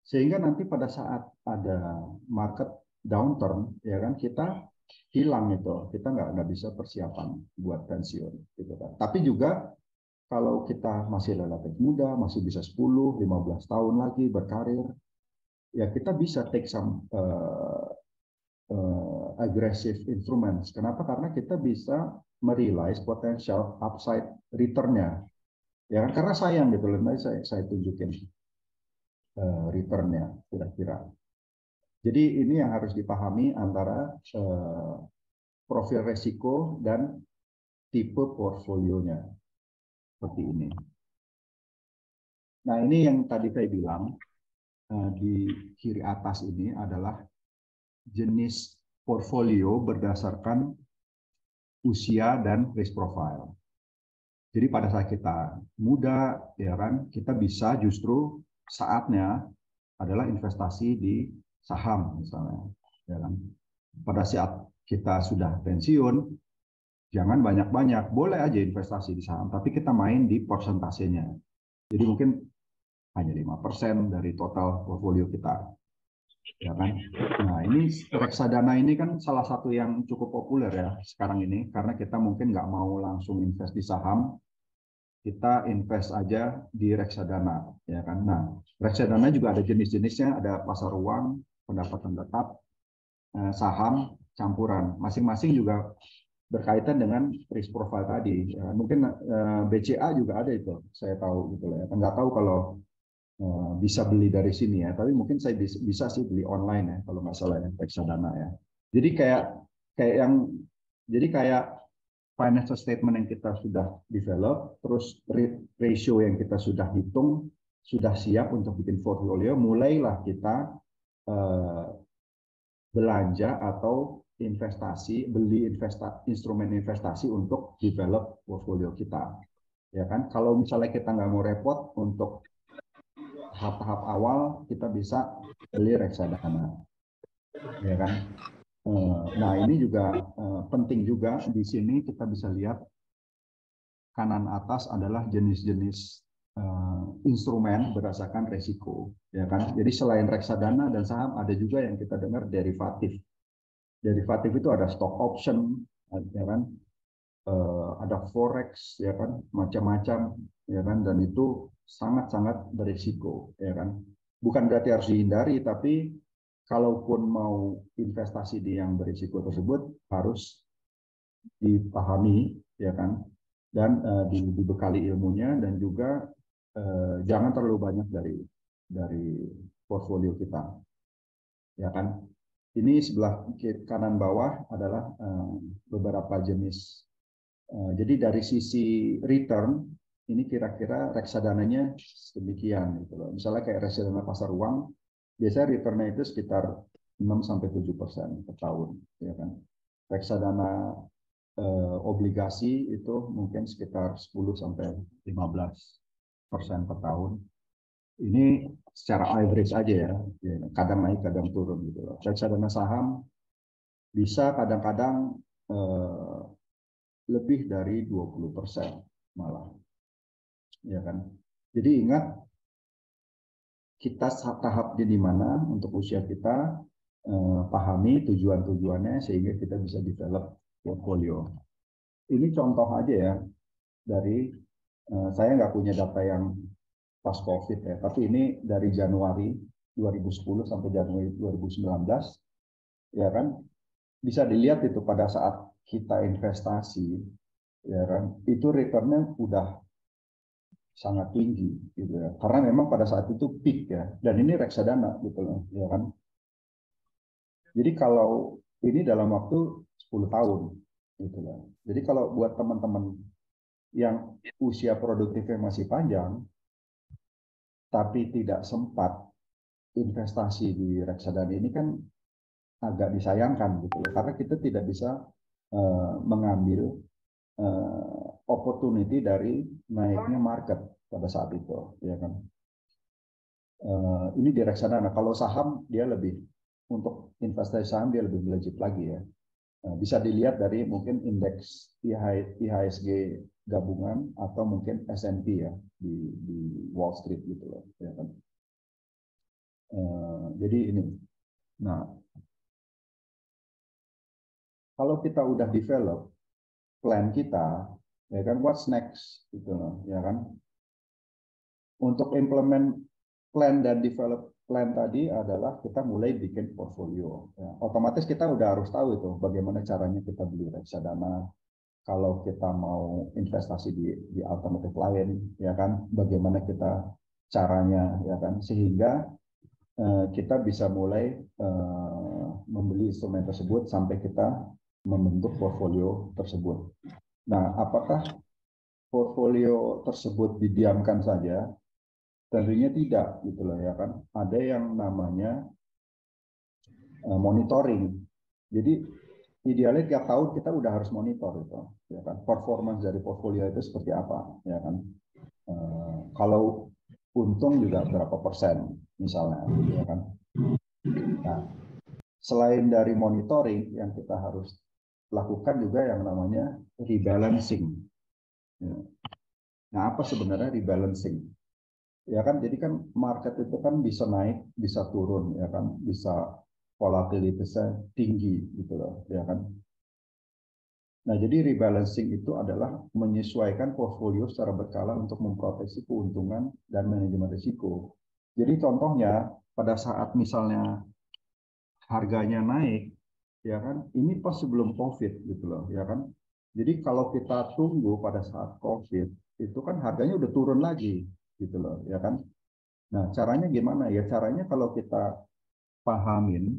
sehingga nanti pada saat ada market downturn, ya kan, kita hilang itu, kita nggak bisa persiapan buat pensiun, gitu kan. Tapi juga kalau kita masih relatif muda, masih bisa 10-15 tahun lagi berkarir, ya kita bisa take some aggressive instruments. Kenapa? Karena kita bisa merealize potential upside return-nya. Ya kan? Karena sayang gitu loh, saya tunjukin return-nya kira-kira. Jadi ini yang harus dipahami antara profil resiko dan tipe portfolionya. Seperti ini. Nah, ini yang tadi saya bilang di kiri atas ini adalah jenis portfolio berdasarkan usia dan risk profile. Jadi pada saat kita muda, ya kan, kita bisa justru saatnya adalah investasi di saham misalnya. Ya kan. Pada saat kita sudah pensiun, jangan banyak-banyak, boleh aja investasi di saham, tapi kita main di persentasenya. Jadi mungkin hanya 5% dari total portfolio kita. Ya kan? Nah, ini reksadana ini kan salah satu yang cukup populer ya sekarang ini, karena kita mungkin nggak mau langsung invest di saham, kita invest aja di reksadana, ya kan? Nah, reksadana juga ada jenis-jenisnya, ada pasar uang, pendapatan tetap, saham, campuran. Masing-masing juga berkaitan dengan risk profile tadi. Ya, mungkin BCA juga ada itu, saya tahu gitu ya. Nggak tahu kalau bisa beli dari sini ya, tapi mungkin saya bisa sih beli online ya kalau nggak salah ya, reksadana ya. Jadi kayak financial statement yang kita sudah develop, terus ratio yang kita sudah hitung, sudah siap untuk bikin portfolio, mulailah kita belanja atau investasi, beli instrumen investasi untuk develop portfolio kita. Ya kan? Kalau misalnya kita nggak mau repot untuk tahap-tahap awal, kita bisa beli reksadana, ya kan? Nah, ini juga penting juga di sini kita bisa lihat kanan atas adalah jenis-jenis instrumen berdasarkan resiko, ya kan? Jadi selain reksadana dan saham, ada juga yang kita dengar derivatif. Derivatif itu ada stock option, ya kan? Ada forex, ya kan? Macam-macam, ya kan? Dan itu sangat-sangat berisiko, ya kan? Bukan berarti harus dihindari, tapi kalaupun mau investasi di yang berisiko tersebut harus dipahami, ya kan? Dan dibekali ilmunya, dan juga jangan terlalu banyak dari portfolio kita, ya kan? Ini sebelah kanan bawah adalah beberapa jenis. Jadi dari sisi return, ini kira-kira reksadananya sedemikian gitu loh. Misalnya kayak reksadana pasar uang, biasanya returnnya itu sekitar 6-7% per tahun, ya kan. Reksadana obligasi itu mungkin sekitar 10-15% per tahun. Ini secara average aja ya, kadang naik kadang turun gitu loh. Reksadana saham bisa kadang-kadang lebih dari 20% malah, ya kan. Jadi ingat, kita tahap di mana untuk usia kita, pahami tujuan-tujuannya sehingga kita bisa develop portfolio. Ini contoh aja ya, dari saya nggak punya data yang pas COVID ya, tapi ini dari Januari 2010 sampai Januari 2019, ya kan, bisa dilihat itu pada saat kita investasi, ya kan, itu returnnya udah sangat tinggi gitu ya, karena memang pada saat itu peak ya, dan ini reksadana gitu loh, ya kan. Jadi kalau ini dalam waktu 10 tahun gitu loh. Jadi kalau buat teman-teman yang usia produktifnya masih panjang tapi tidak sempat investasi di reksadana, ini kan agak disayangkan gitu loh, karena kita tidak bisa mengambil opportunity dari naiknya market pada saat itu, ya kan. Ini di reksadana. Kalau saham dia lebih, untuk investasi saham dia lebih melejit lagi ya. Bisa dilihat dari mungkin indeks IHSG gabungan atau mungkin S&P ya di Wall Street gitu loh, ya kan. Jadi ini. Nah, kalau kita udah develop plan kita, ya kan, what's next gitu loh, ya kan. Untuk implement plan dan develop plan tadi adalah kita mulai bikin portfolio. Ya, otomatis kita udah harus tahu itu bagaimana caranya kita beli reksadana. Kalau kita mau investasi di alternatif lain, ya kan, bagaimana kita caranya, ya kan, sehingga kita bisa mulai membeli instrumen tersebut sampai kita membentuk portfolio tersebut. Nah, apakah portfolio tersebut didiamkan saja? Tentunya tidak, gitu loh, ya kan. Ada yang namanya monitoring. Jadi idealnya tiap tahun kita udah harus monitor itu, ya kan, performance dari portfolio itu seperti apa, ya kan. Kalau untung juga berapa persen, misalnya, ya kan. Nah, selain dari monitoring, yang kita harus lakukan juga yang namanya rebalancing. Ya. Nah, apa sebenarnya rebalancing? Ya kan, jadi kan market itu kan bisa naik, bisa turun, ya kan, bisa volatilitasnya tinggi gitu loh, ya kan. Nah, jadi rebalancing itu adalah menyesuaikan portfolio secara berkala untuk memproteksi keuntungan dan manajemen risiko. Jadi contohnya pada saat misalnya harganya naik, ya kan, ini pas sebelum COVID gitu loh, ya kan. Jadi kalau kita tunggu pada saat COVID, itu kan harganya udah turun lagi gitu loh, ya kan. Nah, caranya gimana ya? Caranya kalau kita pahamin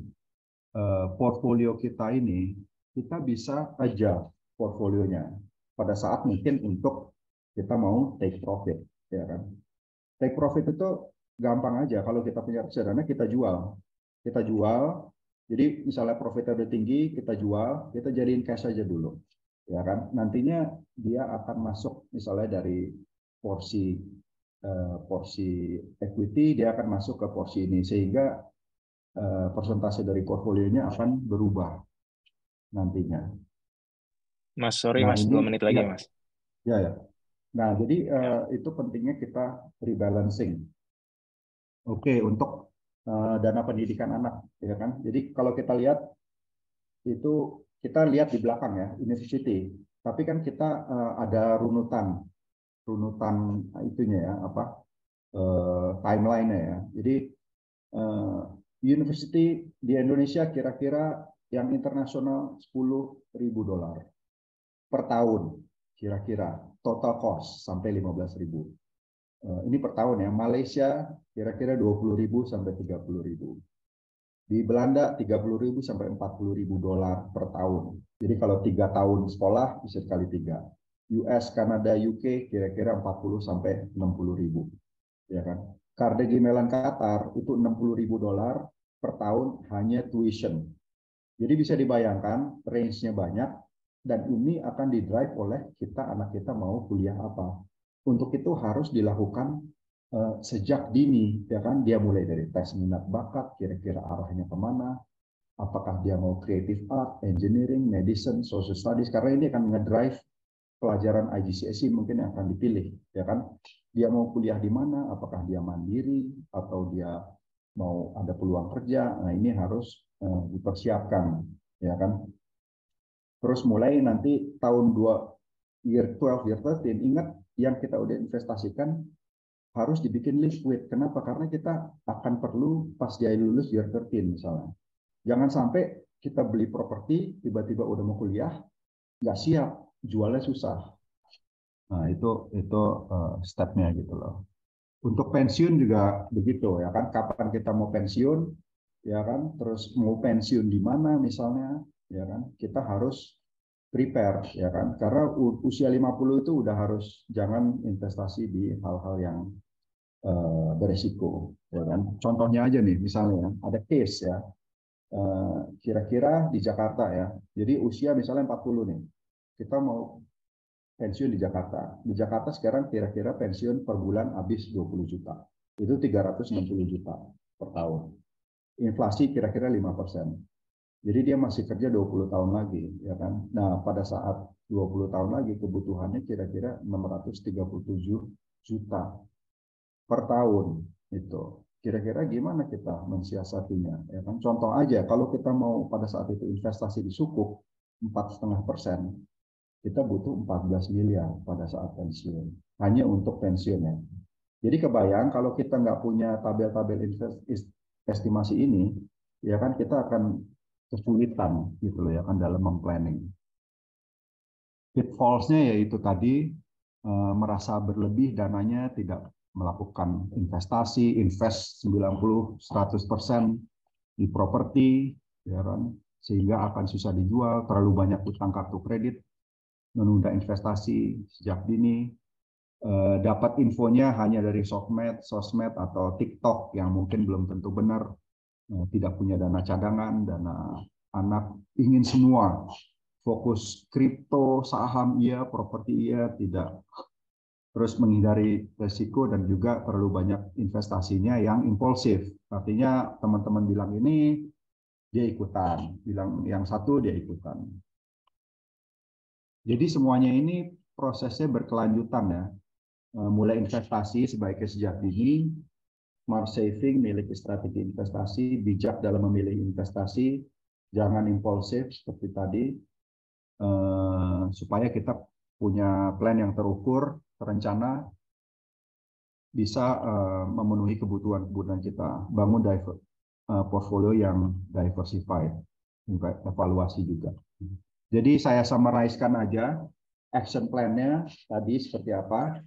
portfolio kita ini, kita bisa adjust portfolionya pada saat mungkin untuk kita mau take profit, ya kan. Take profit itu gampang aja, kalau kita punya reksadana kita jual. Kita jual, jadi misalnya profitnya udah tinggi, kita jual, kita jadiin cash aja dulu, ya kan. Nantinya dia akan masuk misalnya dari porsi equity, dia akan masuk ke porsi ini, sehingga persentase dari portfolionya akan berubah nantinya. Mas, sorry Nah, Mas, ini 2 menit lagi ya, Mas. ya. Nah, jadi itu pentingnya kita rebalancing. Oke, untuk dana pendidikan anak, ya kan. Jadi kalau kita lihat itu, kita lihat di belakang ya, university. Tapi kan kita ada runutan itunya ya, apa timeline-nya ya. Jadi university di Indonesia kira-kira yang internasional $10.000 per tahun, kira-kira total cost sampai 15.000. Ini per tahun ya. Malaysia kira-kira 20.000 sampai 30.000. Di Belanda 30.000 sampai $40.000 per tahun. Jadi kalau 3 tahun sekolah bisa kali 3. US, Kanada, UK kira-kira 40 sampai 60.000, ya kan. Carnegie Mellon Qatar itu $60.000 per tahun hanya tuition. Jadi bisa dibayangkan range-nya banyak, dan ini akan didrive oleh kita, anak kita mau kuliah apa. Untuk itu harus dilakukan sejak dini, ya kan. Dia mulai dari tes minat bakat, kira-kira arahnya kemana, apakah dia mau creative art, engineering, medicine, social studies, karena ini akan ngedrive pelajaran IGCSE mungkin yang akan dipilih, ya kan. Dia mau kuliah di mana, apakah dia mandiri atau dia mau ada peluang kerja. Nah, ini harus dipersiapkan, ya kan. Terus mulai nanti tahun 12, year 13, ingat yang kita udah investasikan harus dibikin liquid. Kenapa? Karena kita akan perlu pas dia lulus year 13 misalnya. Jangan sampai kita beli properti, tiba-tiba udah mau kuliah, nggak siap, jualnya susah. Nah, itu stepnya gitu loh. Untuk pensiun juga begitu, ya kan. Kapan kita mau pensiun, ya kan. Terus mau pensiun di mana misalnya, ya kan. Kita harus prepare, ya kan. Karena usia 50 itu udah harus jangan investasi di hal-hal yang beresiko, ya kan. Contohnya aja nih, misalnya ada case ya, kira-kira di Jakarta ya. Jadi usia misalnya 40 nih, kita mau pensiun di Jakarta. Di Jakarta sekarang kira-kira pensiun per bulan habis 20 juta. Itu 360 juta per tahun. Inflasi kira-kira 5%. Jadi dia masih kerja 20 tahun lagi, ya kan. Nah, pada saat 20 tahun lagi kebutuhannya kira-kira 637 juta per tahun itu. Kira-kira gimana kita mensiasatinya, ya kan? Contoh aja, kalau kita mau pada saat itu investasi di sukuk 4,5%, kita butuh 14 miliar pada saat pensiun, hanya untuk pensiun ya. Jadi kebayang kalau kita nggak punya tabel-tabel estimasi ini, ya kan kita akan kesulitan gitu loh ya kan dalam memplanning. Pitfalls-nya yaitu tadi merasa berlebih dananya, tidak melakukan investasi, invest 90-100% di properti, ya kan, sehingga akan susah dijual, terlalu banyak utang kartu kredit, menunda investasi sejak dini, dapat infonya hanya dari sosmed atau TikTok yang mungkin belum tentu benar, tidak punya dana cadangan, dana anak, ingin semua, fokus kripto, saham iya, properti iya, tidak. Terus menghindari resiko dan juga terlalu banyak investasinya yang impulsif. Artinya teman-teman bilang ini, dia ikutan. Bilang yang satu, dia ikutan. Jadi semuanya ini prosesnya berkelanjutan ya. Mulai investasi sebaiknya sejak dini, smart saving, miliki strategi investasi, bijak dalam memilih investasi, jangan impulsif seperti tadi, supaya kita punya plan yang terukur, terencana, bisa memenuhi kebutuhan kita, bangun portfolio yang diversified, evaluasi juga. Jadi saya summarize-kan aja action plan-nya tadi seperti apa.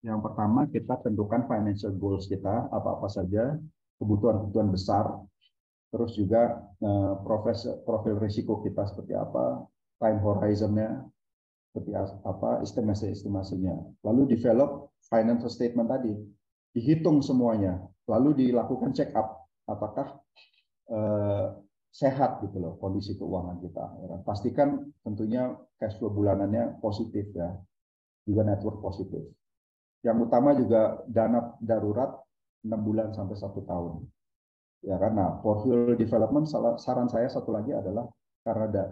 Yang pertama kita tentukan financial goals kita, apa-apa saja, kebutuhan-kebutuhan besar, terus juga profil risiko kita seperti apa, time horizon-nya seperti apa, estimasinya. Lalu develop financial statement tadi, dihitung semuanya, lalu dilakukan check up apakah sehat gitu loh kondisi keuangan kita. Pastikan tentunya cash flow bulanannya positif ya, juga network positif. Yang utama juga dana darurat 6 bulan sampai 1 tahun. Ya karena portfolio development, saran saya satu lagi adalah karena ada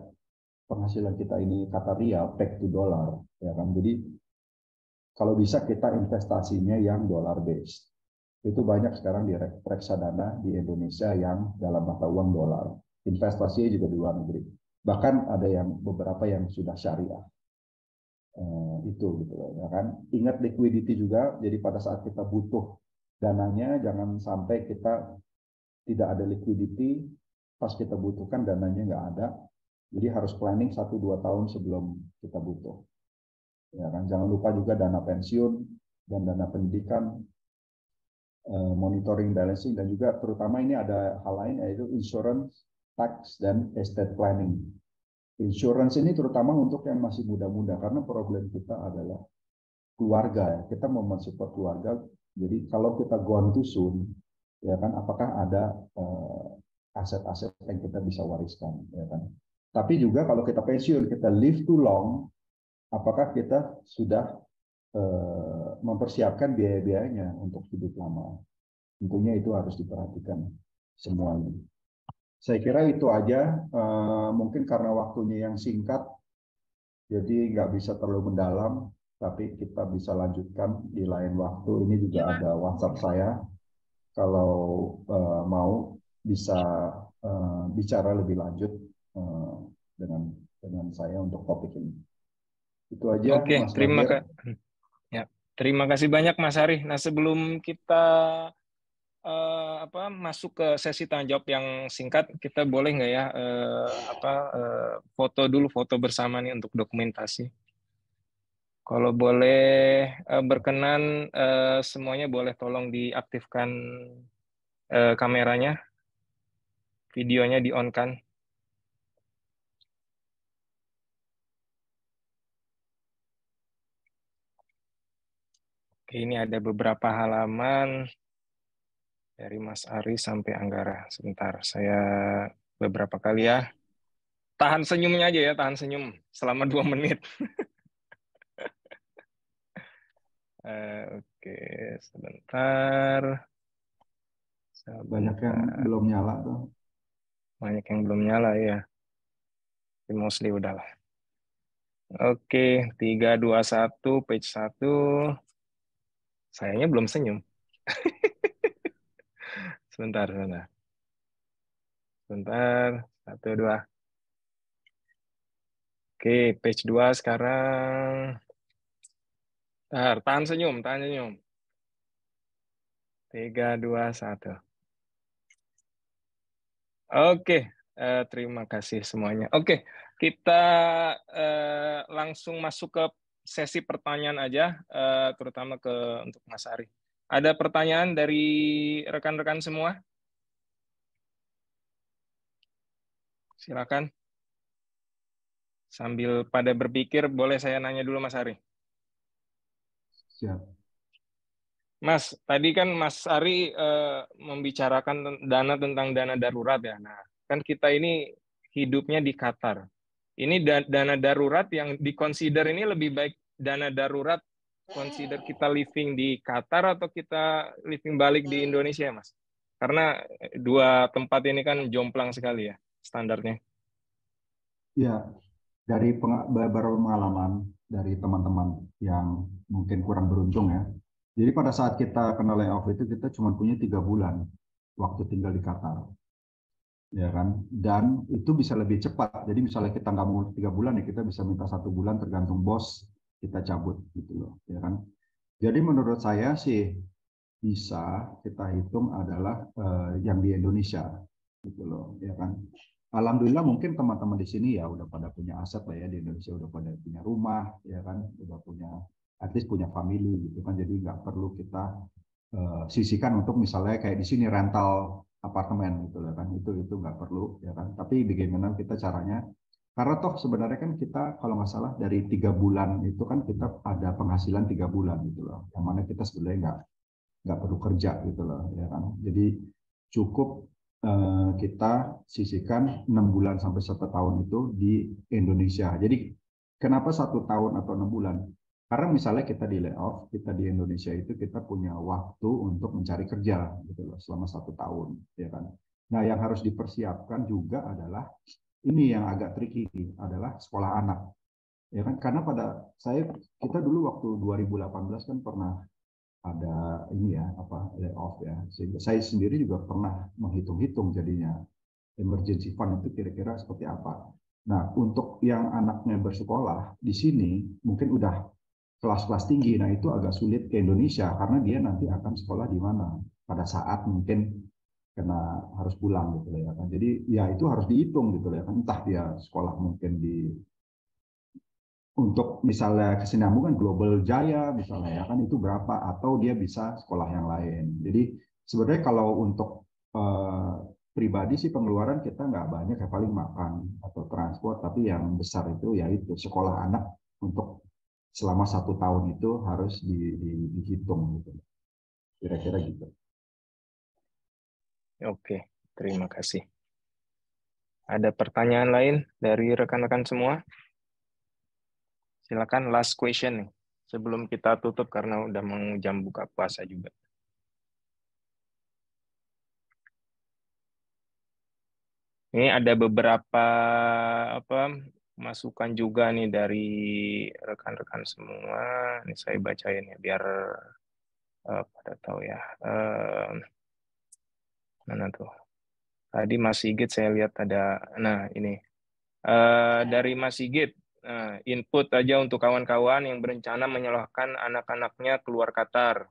penghasilan kita ini kata rial, back to dollar, ya kan. Jadi kalau bisa kita investasinya yang dollar based. Itu banyak sekarang di reksadana di Indonesia yang dalam mata uang dolar. Investasinya juga di luar negeri. Bahkan ada yang beberapa yang sudah syariah. Itu gitu ya kan. Ingat liquidity juga. Jadi pada saat kita butuh dananya, jangan sampai kita tidak ada liquidity, pas kita butuhkan dananya nggak ada. Jadi harus planning 1-2 tahun sebelum kita butuh. Ya kan, jangan lupa juga dana pensiun dan dana pendidikan, monitoring balancing, dan juga terutama ini ada hal lain yaitu insurance, tax, dan estate planning. Insurance ini terutama untuk yang masih muda-muda karena problem kita adalah keluarga ya. Kita mau mensupport keluarga. Jadi kalau kita gone too soon, ya kan, apakah ada aset-aset yang kita bisa wariskan, ya kan? Tapi juga kalau kita pensiun, kita live too long, apakah kita sudah mempersiapkan biaya-biayanya untuk hidup lama? Tentunya itu harus diperhatikan semuanya. Saya kira itu aja, mungkin karena waktunya yang singkat, jadi nggak bisa terlalu mendalam, tapi kita bisa lanjutkan di lain waktu. Ini juga ada WhatsApp saya, kalau mau bisa bicara lebih lanjut dengan saya untuk topik ini. Itu aja. Oke, Mas Bagir. Terima kasih banyak Mas Ari. Nah, sebelum kita masuk ke sesi tanya jawab yang singkat, kita boleh nggak ya foto dulu, foto bersama nih untuk dokumentasi. Kalau boleh berkenan semuanya boleh tolong diaktifkan kameranya, videonya di-on-kan. Oke, ini ada beberapa halaman dari Mas Ari sampai Anggara. Sebentar, saya beberapa kali ya. Tahan senyumnya aja ya, tahan senyum selama 2 menit. Oke, sebentar. Banyak yang belum nyala tuh. Banyak yang belum nyala ya. Mostly udahlah. Oke, 3, 2, 1, page 1. Sayangnya belum senyum. Sebentar. Sebentar, 1, 2. Oke, page 2 sekarang. Tahan senyum. 3, 2, 1. Oke, terima kasih semuanya. Oke, kita langsung masuk ke sesi pertanyaan aja, terutama untuk Mas Ari. Ada pertanyaan dari rekan-rekan semua? Silakan. Sambil pada berpikir, boleh saya nanya dulu Mas Ari? Siap. Mas, tadi kan Mas Ari membicarakan tentang dana darurat ya. Nah, kan kita ini hidupnya di Qatar. Ini dana darurat yang dikonsider ini lebih baik dana darurat consider kita living di Qatar atau kita living balik di Indonesia, Mas? Karena dua tempat ini kan jomplang sekali ya standarnya. Ya, dari beberapa pengalaman dari teman-teman yang mungkin kurang beruntung ya. Jadi pada saat kita kena layoff itu kita cuma punya 3 bulan waktu tinggal di Qatar, ya kan? Dan itu bisa lebih cepat. Jadi misalnya kita nggak mau 3 bulan ya kita bisa minta 1 bulan tergantung bos kita cabut gitu loh, ya kan? Jadi menurut saya sih bisa kita hitung adalah yang di Indonesia gitu loh, ya kan? Alhamdulillah mungkin teman-teman di sini ya udah pada punya aset lah ya di Indonesia, udah pada punya rumah, ya kan, udah punya at least punya family gitu kan, jadi nggak perlu kita sisihkan untuk misalnya kayak di sini rental apartemen gitu lah kan, itu nggak perlu ya kan. Tapi bagaimana kita caranya? Karena toh sebenarnya kan kita kalau nggak salah dari 3 bulan itu kan kita ada penghasilan 3 bulan gitu loh, yang mana kita sebenarnya nggak perlu kerja gitu loh, ya kan. Jadi cukup kita sisihkan 6 bulan sampai 1 tahun itu di Indonesia. Jadi kenapa 1 tahun atau 6 bulan? Karena misalnya kita di layoff, kita di Indonesia itu kita punya waktu untuk mencari kerja gitu loh selama 1 tahun, ya kan. Nah, yang harus dipersiapkan juga adalah ini yang agak tricky adalah sekolah anak, ya kan. Karena kita dulu waktu 2018 kan pernah ada ini ya layoff ya, sehingga saya sendiri juga pernah menghitung-hitung jadinya emergency fund itu kira-kira seperti apa. Nah, untuk yang anaknya bersekolah di sini mungkin udah kelas-kelas tinggi, nah itu agak sulit ke Indonesia karena dia nanti akan sekolah di mana pada saat mungkin harus pulang gitu ya kan. Jadi ya itu harus dihitung gitu ya kan, entah dia sekolah mungkin untuk misalnya kesinambungan Global Jaya misalnya ya kan, itu berapa, atau dia bisa sekolah yang lain. Jadi sebenarnya kalau untuk pribadi sih pengeluaran kita nggak banyak ya, paling makan atau transport, tapi yang besar itu yaitu sekolah anak untuk selama 1 tahun itu harus dihitung gitu. Kira-kira gitu. Oke, terima kasih. Ada pertanyaan lain dari rekan-rekan semua? Silakan last question nih, sebelum kita tutup karena udah mau jam buka puasa juga. Ini ada beberapa masukan juga nih dari rekan-rekan semua. Ini saya bacain ya biar pada tahu ya. Mana tuh? Tadi Mas Sigit saya lihat ada. Nah ini dari Mas Sigit. Input aja untuk kawan-kawan yang berencana menyalurkan anak-anaknya keluar Qatar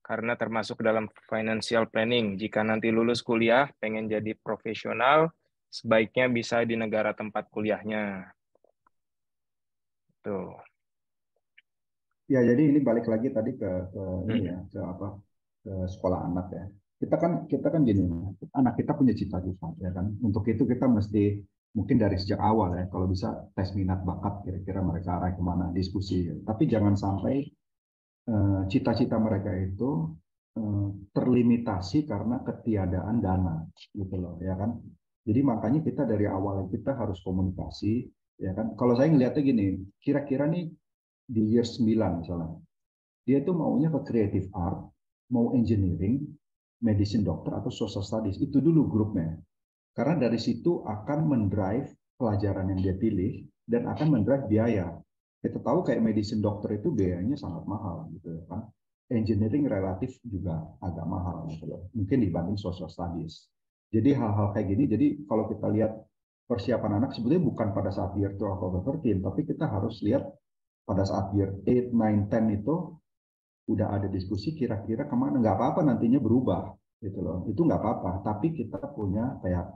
karena termasuk dalam financial planning. Jika nanti lulus kuliah pengen jadi profesional, sebaiknya bisa di negara tempat kuliahnya. Tuh. Ya, jadi ini balik lagi tadi ke ini ya, ke sekolah anak ya. Kita kan gini, anak kita punya cita-cita ya kan. Untuk itu kita mesti mungkin dari sejak awal ya, kalau bisa tes minat bakat kira-kira mereka arah kemana, diskusi. Tapi jangan sampai cita-cita mereka itu terlimitasi karena ketiadaan dana gitu loh ya kan. Jadi makanya kita dari awal kita harus komunikasi ya kan. Kalau saya ngelihatnya gini, kira-kira nih di year 9 misalnya, dia itu maunya ke creative art, mau engineering, medicine dokter atau social studies, itu dulu grupnya. Karena dari situ akan mendrive pelajaran yang dia pilih dan akan mendrive biaya. Kita tahu kayak medicine dokter itu biayanya sangat mahal gitu kan. Engineering relatif juga agak mahal gitu loh. Mungkin dibanding social studies. Jadi hal-hal kayak gini, jadi kalau kita lihat persiapan anak sebetulnya bukan pada saat year 12 atau 13, tapi kita harus lihat pada saat year 8, 9, 10 itu udah ada diskusi kira-kira kemana. Nggak apa-apa nantinya berubah gitu loh. Itu nggak apa-apa. Tapi kita punya kayak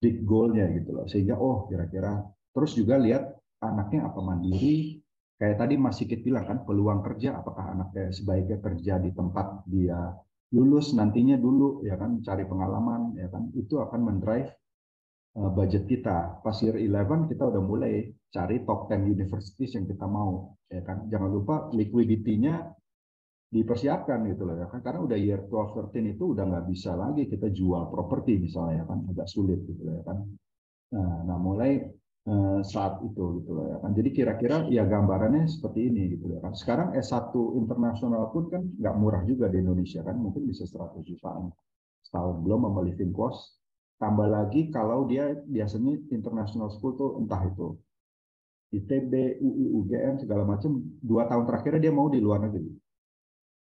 big goal-nya gitu loh. Sehingga kira-kira terus juga lihat anaknya apa mandiri. Kayak tadi Mas Sigit bilang kan, peluang kerja, apakah anaknya sebaiknya kerja di tempat dia lulus nantinya dulu, ya kan, cari pengalaman, ya kan, itu akan mendrive budget kita. Pas year 11 kita udah mulai cari top 10 universities yang kita mau, ya kan. Jangan lupa liquidity-nya dipersiapkan gitu loh, ya kan, karena udah year 12-13 itu udah nggak bisa lagi kita jual properti misalnya, ya kan, agak sulit gitu loh, ya kan. Nah mulai saat itu gitu loh, ya kan. Jadi kira-kira ya gambarannya seperti ini gitu loh, ya kan. Sekarang S1 internasional pun kan nggak murah juga di Indonesia kan, mungkin bisa 100 jutaan setahun, belum sama living cost. Tambah lagi kalau dia biasanya international school tuh entah itu ITB, UI, UGM segala macam, 2 tahun terakhirnya dia mau di luar negeri,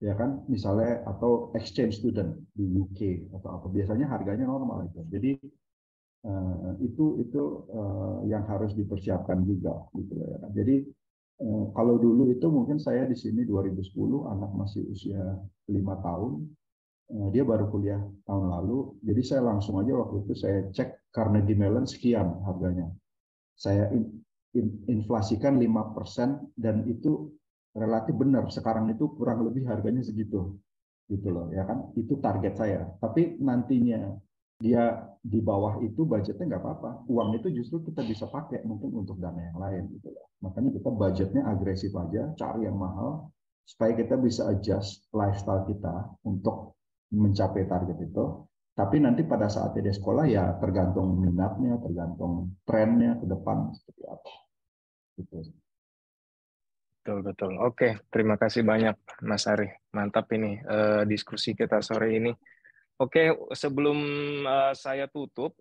ya kan, misalnya, atau exchange student di UK atau apa, biasanya harganya normal itu. Jadi itu yang harus dipersiapkan juga gitu ya. Jadi kalau dulu itu mungkin saya di sini 2010 anak masih usia 5 tahun, dia baru kuliah tahun lalu, jadi saya langsung aja waktu itu saya cek Carnegie Mellon sekian harganya, saya inflasikan 5% dan itu relatif benar, sekarang itu kurang lebih harganya segitu gitu loh, ya kan, itu target saya. Tapi nantinya dia di bawah itu budgetnya nggak apa-apa, uang itu justru kita bisa pakai mungkin untuk dana yang lain gitu loh. Makanya kita budgetnya agresif aja, cari yang mahal supaya kita bisa adjust lifestyle kita untuk mencapai target itu. Tapi nanti pada saat dia sekolah ya tergantung minatnya, tergantung trennya ke depan seperti apa. Gitu. Betul. Oke, terima kasih banyak Mas Ari. Mantap ini diskusi kita sore ini. Oke, sebelum saya tutup,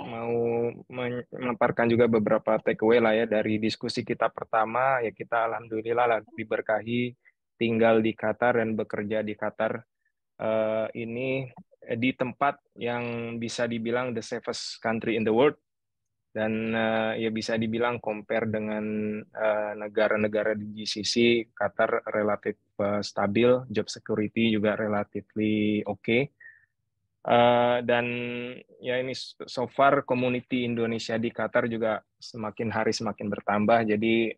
mau memaparkan juga beberapa takeaway lah ya dari diskusi kita pertama. Ya kita alhamdulillah lah diberkahi tinggal di Qatar dan bekerja di Qatar ini di tempat yang bisa dibilang the safest country in the world. Dan ya bisa dibilang compare dengan negara-negara di GCC, Qatar relatif stabil, job security juga relatively oke. Dan ya ini so far community Indonesia di Qatar juga semakin hari semakin bertambah. Jadi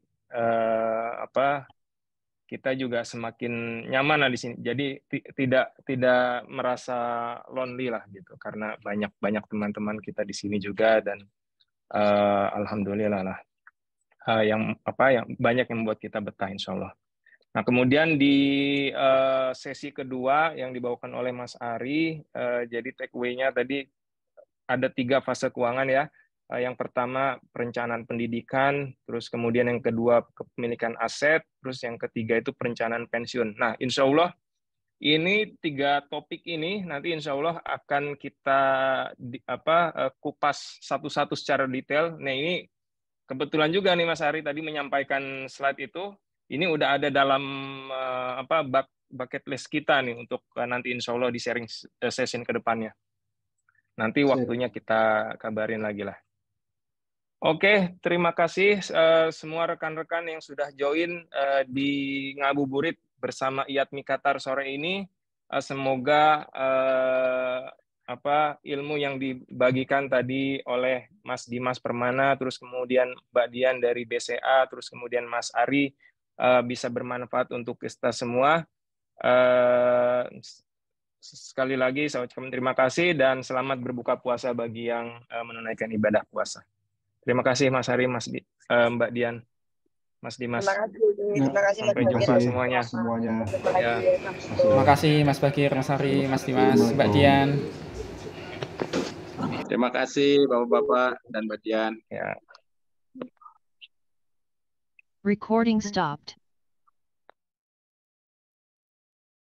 kita juga semakin nyaman di sini. Jadi tidak merasa lonely lah gitu, karena banyak teman-teman kita di sini juga, dan alhamdulillah lah yang banyak yang membuat kita betah insya Allah. Nah kemudian di sesi kedua yang dibawakan oleh Mas Ari, jadi takeaway-nya tadi ada 3 fase keuangan ya. Yang pertama perencanaan pendidikan, terus kemudian yang kedua kepemilikan aset, terus yang ketiga itu perencanaan pensiun. Nah insya Allah ini 3 topik ini nanti insya Allah akan kita kupas satu-satu secara detail. Nah ini kebetulan juga nih Mas Ari tadi menyampaikan slide itu, ini udah ada dalam bucket list kita nih untuk nanti insya Allah di sharing session ke depannya. Nanti waktunya kita kabarin lagi lah. Oke, terima kasih semua rekan-rekan yang sudah join di Ngabuburit bersama IATMI Qatar sore ini. Semoga ilmu yang dibagikan tadi oleh Mas Dimas Permana, terus kemudian Mbak Dian dari BCA, terus kemudian Mas Ari bisa bermanfaat untuk kita semua. Sekali lagi saya ucapkan terima kasih dan selamat berbuka puasa bagi yang menunaikan ibadah puasa. Terima kasih Mas Ari, Mbak Dian, Mas Dimas. Terima kasih Sampai jumpa semuanya. Ya. Terima kasih Mas Bagir, Mas Ari, Mas Dimas, Mbak Dian. Terima kasih Bapak-bapak dan Mbak Dian. Ya. Recording stopped.